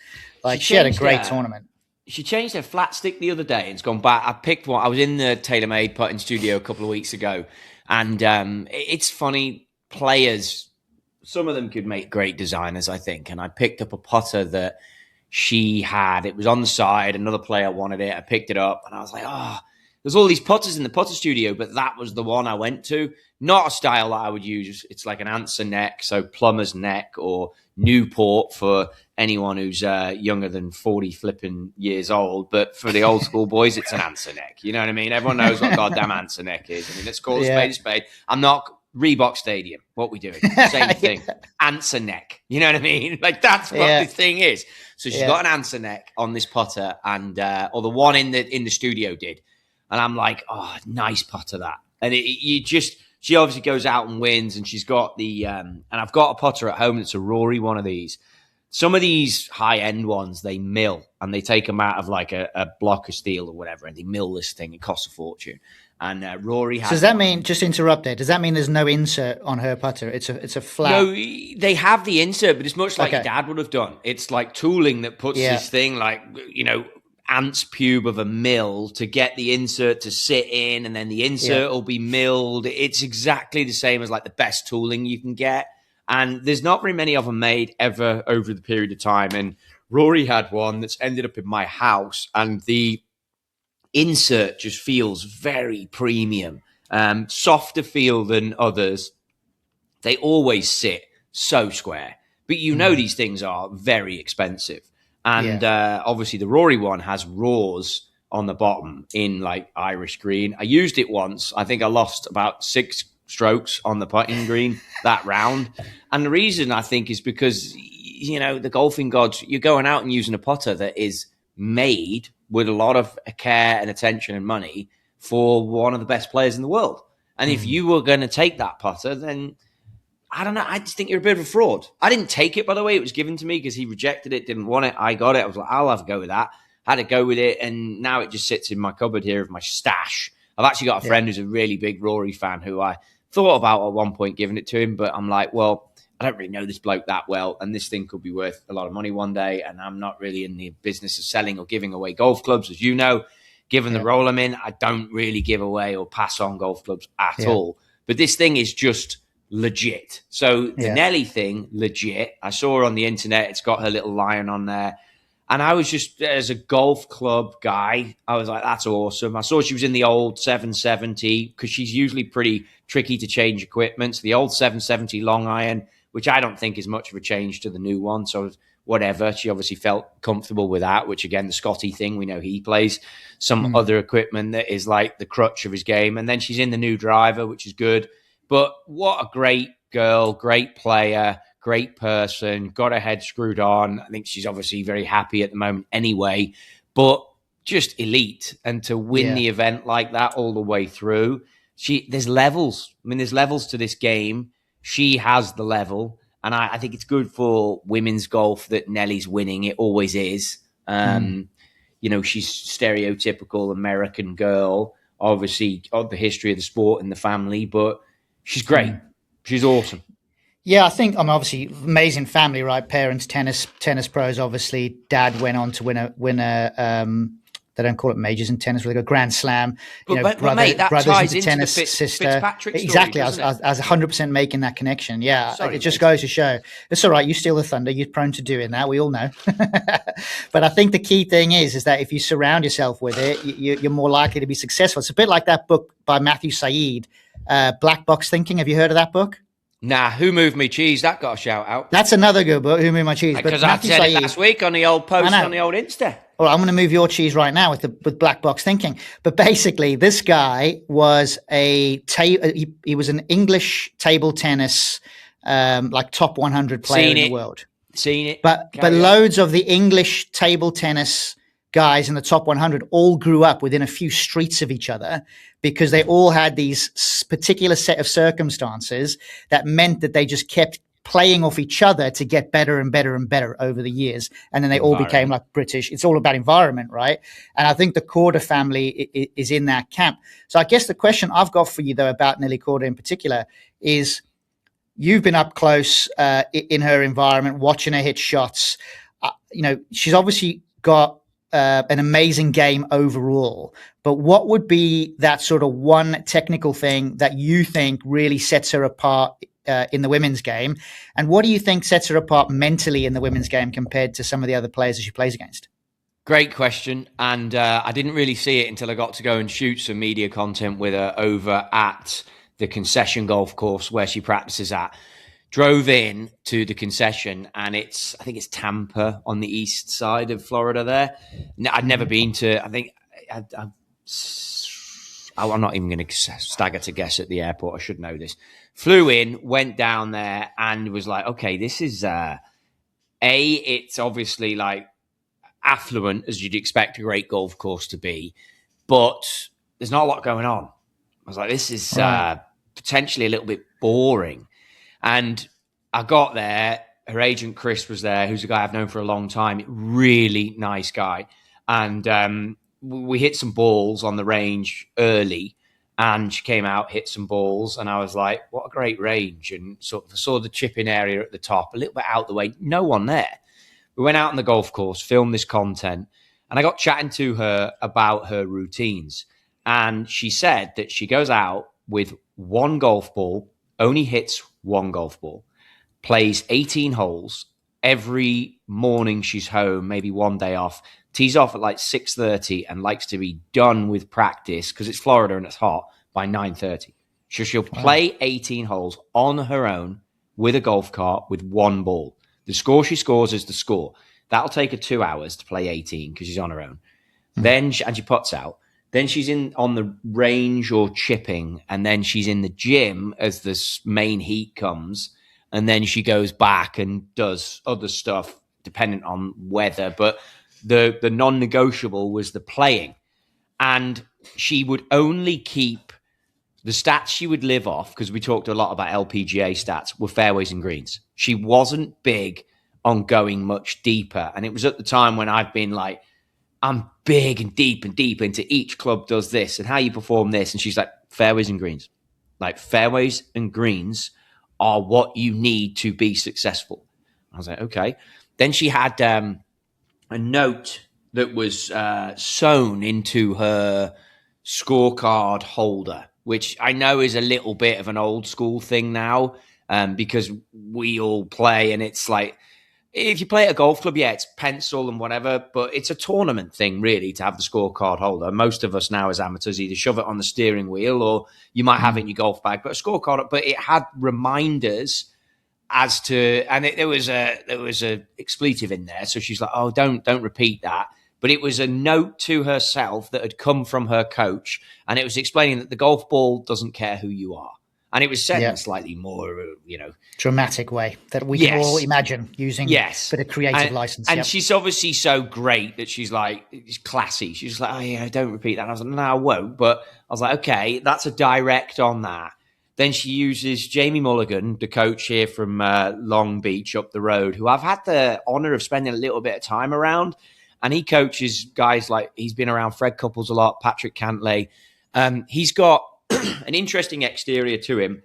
Like she had a great tournament. She changed her flat stick the other day and it's gone back. I picked one. I was in the TaylorMade putting studio a couple of weeks ago, and it's funny. Players, some of them could make great designers, I think. And I picked up a putter that she had. It was on the side. Another player wanted it. I picked it up and I was like, there's all these putters in the putter studio, but that was the one I went to. Not a style that I would use. It's like an answer neck, so plumber's neck or Newport for anyone who's younger than 40 flipping years old. But for the old school boys, it's an answer neck. You know what I mean? Everyone knows what goddamn answer neck is. I mean, let's call a spade. I'm not Reebok Stadium. What we doing? Same thing. Answer neck. You know what I mean? Like that's what this thing is. So she's got an answer neck on this putter, and or the one in the studio did. And I'm like, nice putter that. And she obviously goes out and wins, and she's got and I've got a putter at home that's a Rory one of these. Some of these high-end ones, they mill, and they take them out of like a block of steel or whatever, and they mill this thing. It costs a fortune. And Rory has. So does that mean, just interrupt there, does that mean there's no insert on her putter? It's a flat. No, they have the insert, but it's much like your dad would have done. It's like tooling that puts this thing like, ant's pube of a mill to get the insert to sit in, and then the insert will be milled. It's exactly the same as like the best tooling you can get. And there's not very many of them made ever over the period of time. And Rory had one that's ended up in my house, and the insert just feels very premium, softer feel than others. They always sit so square, but these things are very expensive. And obviously the Rory one has raws on the bottom in like Irish green. I used it once. I think I lost about 6 strokes on the putting green that round. And the reason I think is because, you know, the golfing gods, you're going out and using a putter that is made with a lot of care and attention and money for one of the best players in the world. And if you were going to take that putter, then I don't know. I just think you're a bit of a fraud. I didn't take it, by the way. It was given to me because he rejected it, didn't want it. I got it. I was like, I'll have a go with that. Had to go with it. And now it just sits in my cupboard here of my stash. I've actually got a friend who's a really big Rory fan who I thought about at one point giving it to him. But I'm like, well, I don't really know this bloke that well. And this thing could be worth a lot of money one day. And I'm not really in the business of selling or giving away golf clubs. As you know, given the role I'm in, I don't really give away or pass on golf clubs at all. But this thing is just legit. So the Nelly thing, legit. I saw her on the internet. It's got her little lion on there. And I was just, as a golf club guy, I was like, that's awesome. I saw she was in the old 770 because she's usually pretty tricky to change equipment. So the old 770 long iron, which I don't think is much of a change to the new one. So whatever. She obviously felt comfortable with that, which again, the Scotty thing, we know he plays some other equipment that is like the crutch of his game. And then she's in the new driver, which is good. But what a great girl, great player, great person, got her head screwed on. I think she's obviously very happy at the moment anyway, but just elite. And to win the event like that all the way through, there's levels. I mean, there's levels to this game. She has the level. And I think it's good for women's golf that Nelly's winning. It always is. You know, she's stereotypical American girl, obviously of the history of the sport and the family, but she's great. She's awesome. Yeah, I think I'm obviously amazing family, right? Parents, tennis pros. Obviously, dad went on to win a. They don't call it majors in tennis; they go Grand Slam. You know, but mate, that brothers ties into tennis, the sister. Fitzpatrick story, exactly. I was 100% making that connection. Yeah, Sorry, it just goes to show. It's all right. You steal the thunder. You're prone to doing that. We all know. But I think the key thing is that if you surround yourself with it, you're more likely to be successful. It's a bit like that book by Matthew Said, Black Box Thinking. Have you heard of that book? Nah, Who Moved Me Cheese? That got a shout out. That's another good book, Who Moved My Cheese. Because I said it last week on the old post on the old Insta. Well, I'm going to move your cheese right now with Black Box Thinking. But basically, this guy was he was an English table tennis like top 100 player in the world. Seen it. But loads of the English table tennis guys in the top 100 all grew up within a few streets of each other because they all had these particular set of circumstances that meant that they just kept playing off each other to get better and better and better over the years. And then they all became like British. It's all about environment, right? And I think the Corder family is in that camp. So I guess the question I've got for you, though, about Nelly Corder in particular is you've been up close in her environment, watching her hit shots. You know, she's obviously got an amazing game overall, but what would be that sort of one technical thing that you think really sets her apart in the women's game? And what do you think sets her apart mentally in the women's game compared to some of the other players that she plays against? Great question. And I didn't really see it until I got to go and shoot some media content with her over at the concession golf course where she practices at. Drove in to the concession, and I think it's Tampa on the east side of Florida there. I'd never been to, I think, I'm not even going to stagger to guess at the airport. I should know this. Flew in, went down there, and was like, okay, this is, it's obviously like affluent, as you'd expect a great golf course to be, but there's not a lot going on. I was like, this is potentially a little bit boring. And I got there, her agent Chris was there, who's a guy I've known for a long time, really nice guy. And we hit some balls on the range early, and she came out, hit some balls, and I was like, what a great range. And sort of saw the chipping area at the top, a little bit out the way, no one there. We went out on the golf course, filmed this content, and I got chatting to her about her routines. And she said that she goes out with one golf ball, only hits one golf ball, plays 18 holes. Every morning she's home, maybe one day off, tees off at like 6:30 and likes to be done with practice because it's Florida and it's hot by 9:30. So she'll play 18 holes on her own with a golf cart with one ball. The score she scores is the score. That'll take her 2 hours to play 18 because she's on her own. Then and she puts out. Then she's in on the range or chipping, and then she's in the gym as this main heat comes, and then she goes back and does other stuff dependent on weather. But the non-negotiable was the playing, and she would only keep the stats she would live off, because we talked a lot about LPGA stats, were fairways and greens. She wasn't big on going much deeper, and it was at the time when I've been like, I'm big and deep into each club does this and how you perform this. And she's like, fairways and greens. Like, fairways and greens are what you need to be successful. I was like, okay. Then she had a note that was sewn into her scorecard holder, which I know is a little bit of an old school thing now, because we all play, and it's like, if you play at a golf club, yeah, it's pencil and whatever, but it's a tournament thing, really, to have the scorecard holder. Most of us now as amateurs either shove it on the steering wheel or you might have it in your golf bag, but a scorecard, but it had reminders as to, and there was a expletive in there. So she's like, oh, don't repeat that. But it was a note to herself that had come from her coach, and it was explaining that the golf ball doesn't care who you are. And it was said in a slightly more, dramatic way that we can all imagine, using a bit of creative license. And she's obviously so great that she's like, it's classy. She's like, oh yeah, don't repeat that. And I was like, no, I won't. But I was like, okay, that's a direct on that. Then she uses Jamie Mulligan, the coach here from Long Beach up the road, who I've had the honor of spending a little bit of time around. And he coaches guys like, he's been around Fred Couples a lot, Patrick Cantlay. He's got an interesting exterior to him,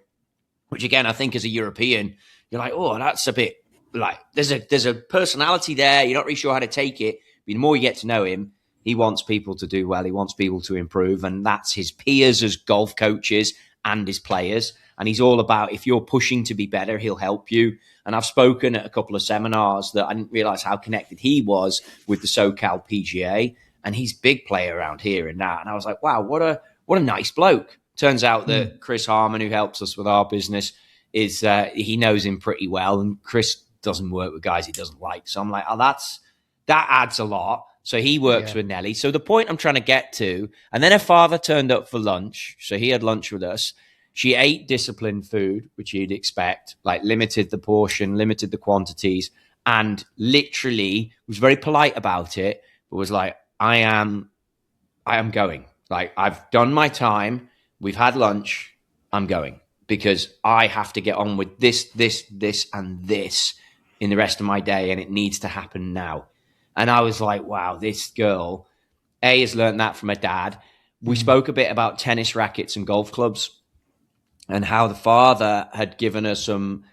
which again, I think as a European, you're like, oh, that's a bit like, there's a personality there. You're not really sure how to take it. But the more you get to know him, he wants people to do well. He wants people to improve. And that's his peers as golf coaches and his players. And he's all about, if you're pushing to be better, he'll help you. And I've spoken at a couple of seminars that I didn't realize how connected he was with the SoCal PGA. And he's a big player around here and that. And I was like, wow, what a nice bloke. Turns out that Chris Harmon, who helps us with our business, is he knows him pretty well. And Chris doesn't work with guys he doesn't like. So I'm like, oh, that adds a lot. So he works with Nelly. So the point I'm trying to get to, and then her father turned up for lunch. So he had lunch with us. She ate disciplined food, which you'd expect, like limited the portion, limited the quantities, and literally was very polite about it, but was like, I am going. Like, I've done my time. We've had lunch. I'm going because I have to get on with this, and this in the rest of my day, and it needs to happen now. And I was like, wow, this girl, has learned that from her dad. We spoke a bit about tennis rackets and golf clubs and how the father had given her some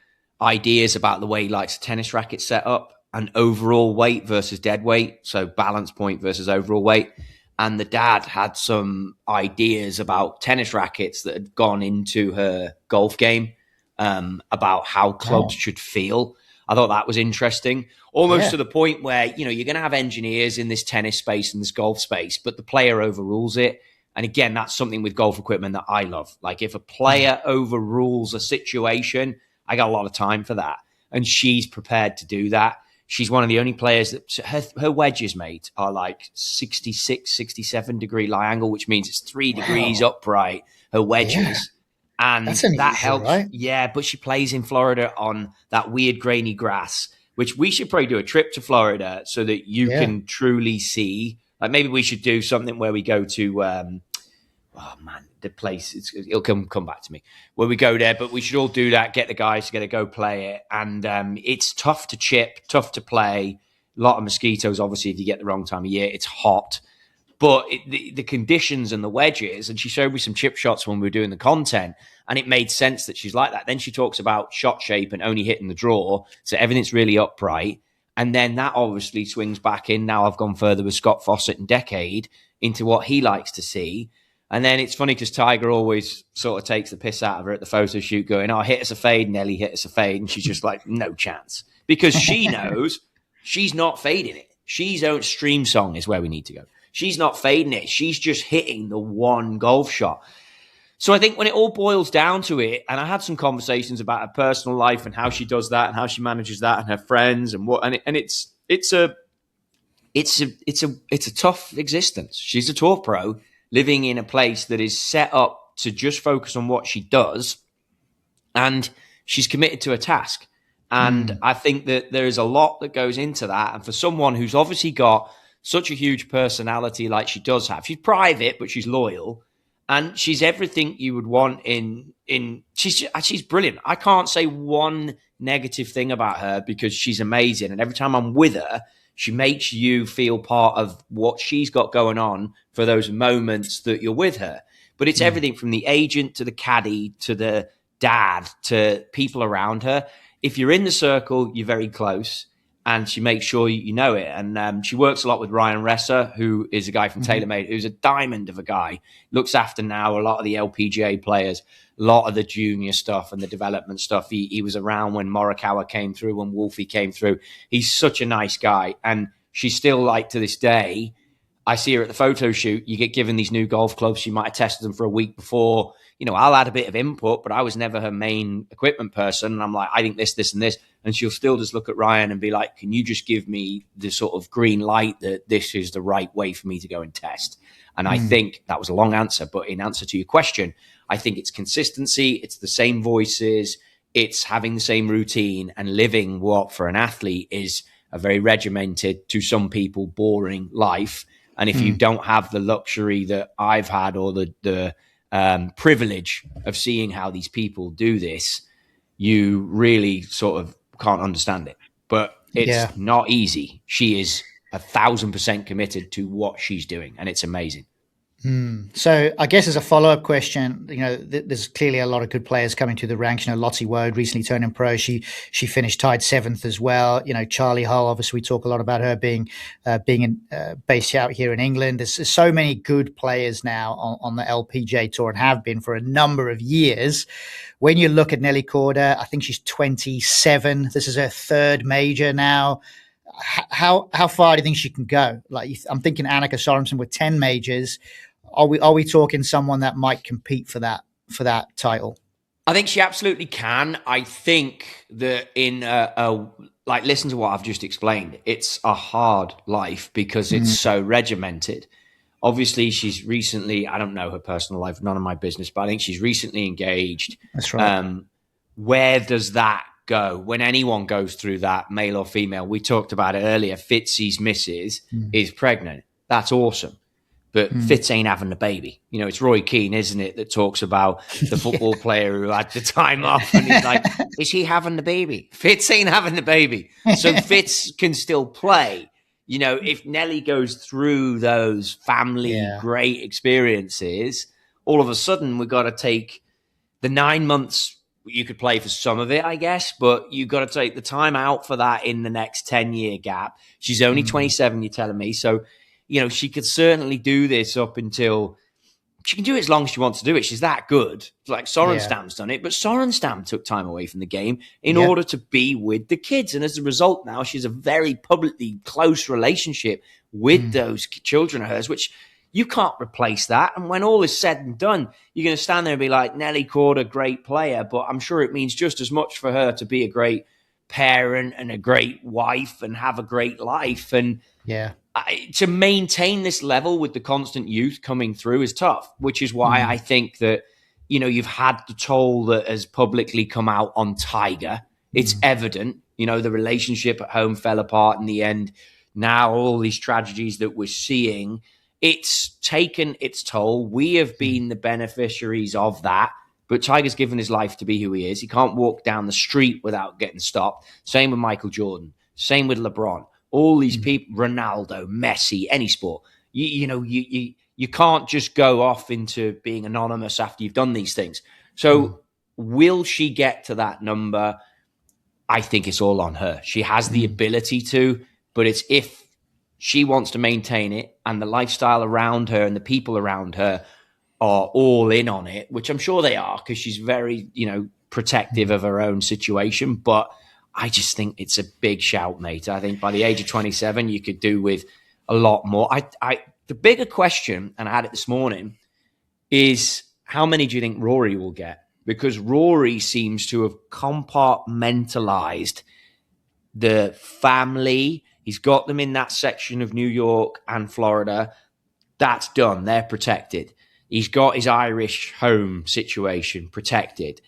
ideas about the way he likes a tennis racket set up and overall weight versus dead weight. So balance point versus overall weight. And the dad had some ideas about tennis rackets that had gone into her golf game, about how clubs should feel. I thought that was interesting, almost to the point where, you're going to have engineers in this tennis space and this golf space, but the player overrules it. And again, that's something with golf equipment that I love. Like, if a player overrules a situation, I got a lot of time for that. And she's prepared to do that. She's one of the only players that her wedges, mate, are like 66, 67 degree lie angle, which means it's 3 degrees upright, her wedges. And that helps. Right? Yeah, but she plays in Florida on that weird grainy grass, which we should probably do a trip to Florida so that you can truly see. Like, maybe we should do something where we go to, the place, it'll come back to me, where we go there, but we should all do that, get the guys together, go play it. And it's tough to chip, tough to play, a lot of mosquitoes, obviously, if you get the wrong time of year. It's hot. But the conditions and the wedges, and she showed me some chip shots when we were doing the content, and it made sense that she's like that. Then she talks about shot shape and only hitting the draw, so everything's really upright. And then that obviously swings back in. Now I've gone further with Scott Fawcett and Decade into what he likes to see. And then it's funny because Tiger always sort of takes the piss out of her at the photo shoot going, oh, hit us a fade, Nelly, hit us a fade. And she's just like, no chance. Because she knows she's not fading it. She's own stream song is where we need to go. She's not fading it. She's just hitting the one golf shot. So I think when it all boils down to it, and I had some conversations about her personal life and how she does that and how she manages that and her friends and what, and it's it's a tough existence. She's a tour pro living in a place that is set up to just focus on what she does, and she's committed to a task. And I think that there is a lot that goes into that. And for someone who's obviously got such a huge personality like she does have, she's private, but she's loyal, and she's everything you would want in she's brilliant. I can't say one negative thing about her because she's amazing. And every time I'm with her, she makes you feel part of what she's got going on for those moments that you're with her. But it's everything from the agent to the caddy to the dad to people around her. If you're in the circle, you're very close, and she makes sure you know it. And she works a lot with Ryan Resser, who is a guy from TaylorMade, who's a diamond of a guy. Looks after now a lot of the LPGA players, a lot of the junior stuff and the development stuff. He was around when Morikawa came through, when Wolfie came through. He's such a nice guy. And she's still, like, to this day, I see her at the photo shoot. You get given these new golf clubs. She might have tested them for a week before. You know, I'll add a bit of input, but I was never her main equipment person. And I'm like, I think this, and this. And she'll still just look at Ryan and be like, can you just give me the sort of green light that this is the right way for me to go and test? And I think that was a long answer, but in answer to your question, I think it's consistency. It's the same voices. It's having the same routine and living what for an athlete is a very regimented, to some people, boring life. And if you don't have the luxury that I've had, or the privilege of seeing how these people do this, you really sort of can't understand it. But it's not easy. She is 1,000% committed to what she's doing, and it's amazing. So I guess as a follow-up question, you know, there's clearly a lot of good players coming to the ranks. You know, Lottie Woad recently turning pro. She finished tied 7th as well. You know, Charlie Hull, obviously we talk a lot about her being based out here in England. There's so many good players now on the LPGA Tour, and have been for a number of years. When you look at Nelly Korda, I think she's 27. This is her 3rd major now. How far do you think she can go? Like, I'm thinking Annika Sorensen with 10 majors. Are we talking someone that might compete for that title? I think she absolutely can. I think that like, listen to what I've just explained. It's a hard life because it's so regimented. Obviously, she's recently, I don't know her personal life, none of my business, but I think she's recently engaged. That's right. Where does that go when anyone goes through that, male or female? We talked about it earlier. Fitzy's missus is pregnant. That's awesome. But Fitz ain't having the baby. You know, it's Roy Keane, isn't it, that talks about the football player who had the time off, and he's like, is he having the baby? Fitz ain't having the baby. So Fitz can still play. You know, if Nelly goes through those family great experiences, all of a sudden we've got to take the 9 months. You could play for some of it, I guess, but you've got to take the time out for that in the next 10-year gap. She's only 27, you're telling me. So, you know, she could certainly do this up until she can do it as long as she wants to do it. She's that good. Like Sorenstam's done it, but Sorenstam took time away from the game in order to be with the kids. And as a result, now she's a very publicly close relationship with those children of hers, which you can't replace that. And when all is said and done, you're going to stand there and be like, Nelly Korda, great player, but I'm sure it means just as much for her to be a great parent and a great wife and have a great life. And to maintain this level with the constant youth coming through is tough, which is why I think that, you know, you've had the toll that has publicly come out on Tiger. It's evident, you know, the relationship at home fell apart in the end. Now all these tragedies that we're seeing, it's taken its toll. We have been the beneficiaries of that, but Tiger's given his life to be who he is. He can't walk down the street without getting stopped. Same with Michael Jordan. Same with LeBron. All these people, Ronaldo, Messi, any sport. You can't just go off into being anonymous after you've done these things. So will she get to that number? I think it's all on her. She has the ability to, but it's if she wants to maintain it and the lifestyle around her and the people around her are all in on it, which I'm sure they are because she's very, you know, protective of her own situation. But I just think it's a big shout, mate. I think by the age of 27, you could do with a lot more. The bigger question, and I had it this morning, is how many do you think Rory will get? Because Rory seems to have compartmentalized the family. He's got them in that section of New York and Florida. That's done. They're protected. He's got his Irish home situation protected.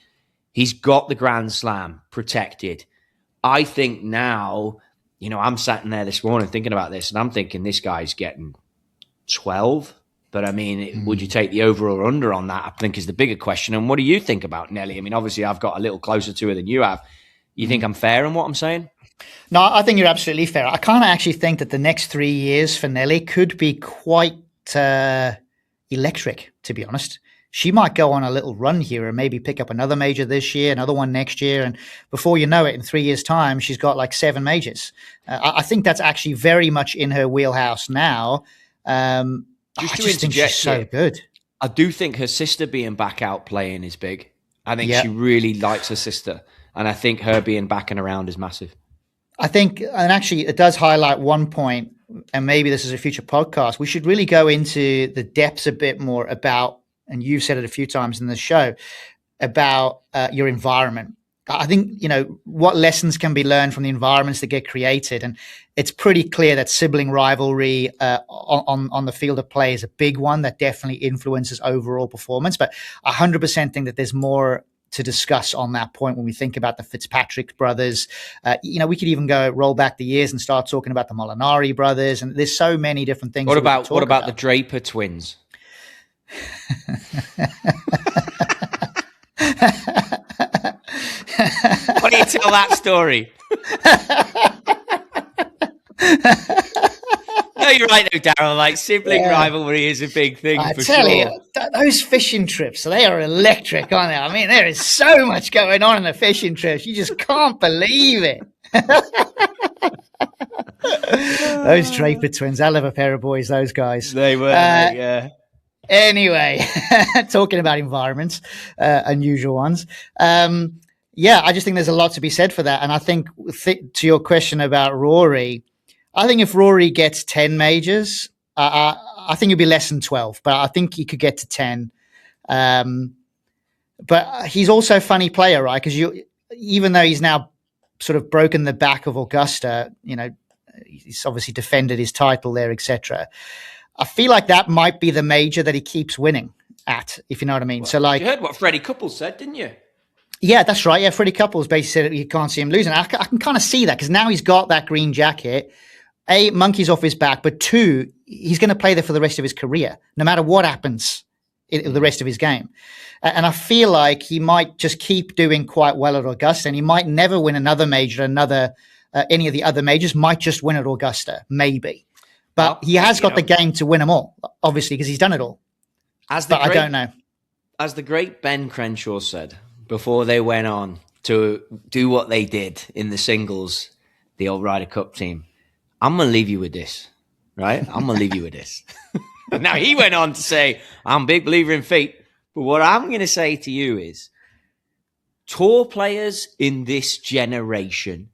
He's got the Grand Slam protected. I think now, I'm sat in there this morning thinking about this, and I'm thinking this guy's getting 12. But I mean, would you take the over or under on that? I think is the bigger question. And what do you think about Nelly? I mean, obviously, I've got a little closer to her than you have. You think I'm fair in what I'm saying? No, I think you're absolutely fair. I kind of actually think that the next 3 years for Nelly could be quite electric, to be honest. She might go on a little run here and maybe pick up another major this year, another one next year. And before you know it, in 3 years' time, she's got like 7 majors. I think that's actually very much in her wheelhouse now. I just think she's so good. I do think her sister being back out playing is big. I think she really likes her sister. And I think her being back and around is massive. I think, and actually it does highlight one point, and maybe this is a future podcast, we should really go into the depths a bit more about, and you've said it a few times in the show, about your environment. I think, what lessons can be learned from the environments that get created. And it's pretty clear that sibling rivalry on the field of play is a big one that definitely influences overall performance. But I 100% think that there's more to discuss on that point when we think about the Fitzpatrick brothers. We could even roll back the years and start talking about the Molinari brothers. And there's so many different things. What about the Draper twins? Why do you tell that story? No, you're right though, Daryl. Like sibling rivalry is a big thing. I tell you, those fishing trips, they are electric, aren't they? I mean, there is so much going on in the fishing trips. You just can't believe it. Those Draper twins, hell of a pair of boys, those guys. They were, yeah. Anyway, talking about environments, unusual ones. I just think there's a lot to be said for that. And I think to your question about Rory, I think if Rory gets 10 majors, I think it'd be less than 12, but I think he could get to 10. But he's also a funny player, right? Because even though he's now sort of broken the back of Augusta, he's obviously defended his title there, etc. I feel like that might be the major that he keeps winning at, if you know what I mean. Well, so, like, you heard what Freddie Couples said, didn't you? Yeah, that's right. Yeah, Freddie Couples basically said you can't see him losing. I can kind of see that because now he's got that green jacket. A, monkey's off his back, but 2, he's going to play there for the rest of his career, no matter what happens in the rest of his game. And I feel like he might just keep doing quite well at Augusta, and he might never win another major, any of the other majors, might just win at Augusta, maybe. But he has got the game to win them all, obviously, because he's done it all. I don't know. As the great Ben Crenshaw said before they went on to do what they did in the singles, the old Ryder Cup team, I'm going to leave you with this, right? I'm going to leave you with this. Now, he went on to say, I'm a big believer in fate. But what I'm going to say to you is, tour players in this generation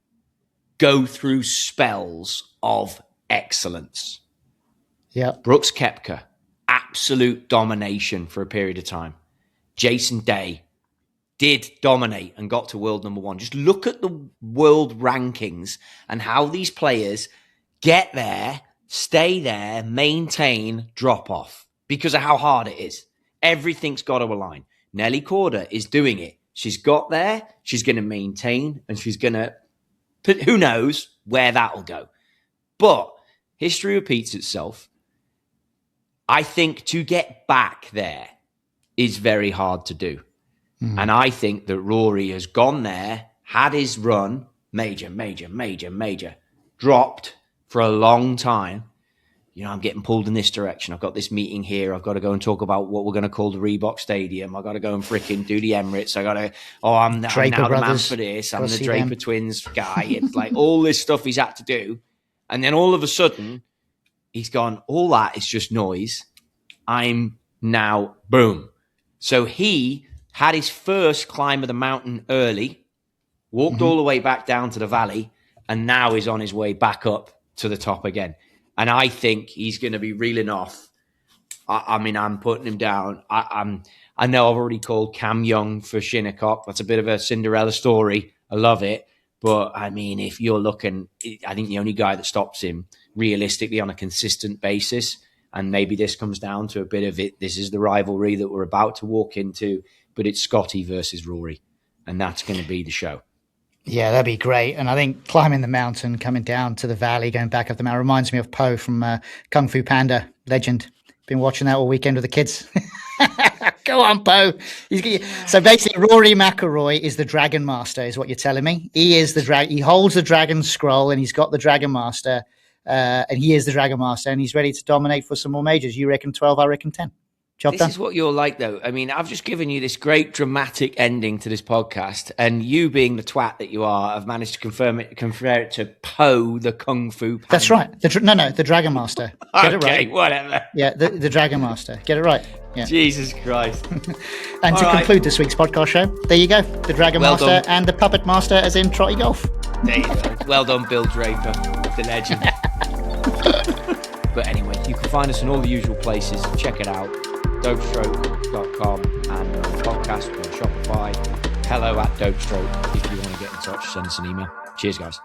go through spells of excellence. Yeah. Brooks Koepka, absolute domination for a period of time. Jason Day did dominate and got to world number 1. Just look at the world rankings and how these players get there, stay there, maintain, drop off because of how hard it is. Everything's got to align. Nelly Korda is doing it. She's got there, she's going to maintain, and she's going to put, who knows where that'll go. But history repeats itself. I think to get back there is very hard to do. And I think that Rory has gone there, had his run, major, dropped for a long time. I'm getting pulled in this direction. I've got this meeting here. I've got to go and talk about what we're going to call the Reebok Stadium. I've got to go and freaking do the Emirates. I'm now the man for this. I'm the Draper twins guy. It's like all this stuff he's had to do. And then all of a sudden, he's gone, all that is just noise. I'm now, boom. So he had his first climb of the mountain early, walked all the way back down to the valley, and now is on his way back up to the top again. And I think he's going to be reeling off. I mean, I'm putting him down. I know I've already called Cam Young for Shinnecock. That's a bit of a Cinderella story. I love it. But I mean, if you're looking, I think the only guy that stops him realistically on a consistent basis, and maybe this comes down to a bit of it, this is the rivalry that we're about to walk into, but it's Scotty versus Rory, and that's going to be the show. Yeah, that'd be great. And I think climbing the mountain, coming down to the valley, going back up the mountain reminds me of Po from Kung Fu Panda, legend. Been watching that all weekend with the kids. Go on, Po. So basically, Rory McIlroy is the Dragon Master, is what you're telling me. He is the He holds the Dragon Scroll, and he's got the Dragon Master, and he is the Dragon Master, and he's ready to dominate for some more majors. You reckon 12? I reckon 10. Job done. This is what you're like, though. I mean, I've just given you this great dramatic ending to this podcast, and you, being the twat that you are, have managed to compare it to Po, the Kung Fu Panda. That's right. The Dragon Master. Get it right. Whatever. Yeah, the Dragon Master. Get it right. Yeah. Jesus Christ. And to conclude this week's podcast show, there you go. The Dragon Master done. And the Puppet Master, as in Trotty Golf. There you go. Well done, Bill Draper, the legend. But anyway, you can find us in all the usual places. Check it out. Dopestroke.com and podcast on Shopify. Hello@Dopestroke if you want to get in touch. Send us an email. Cheers, guys.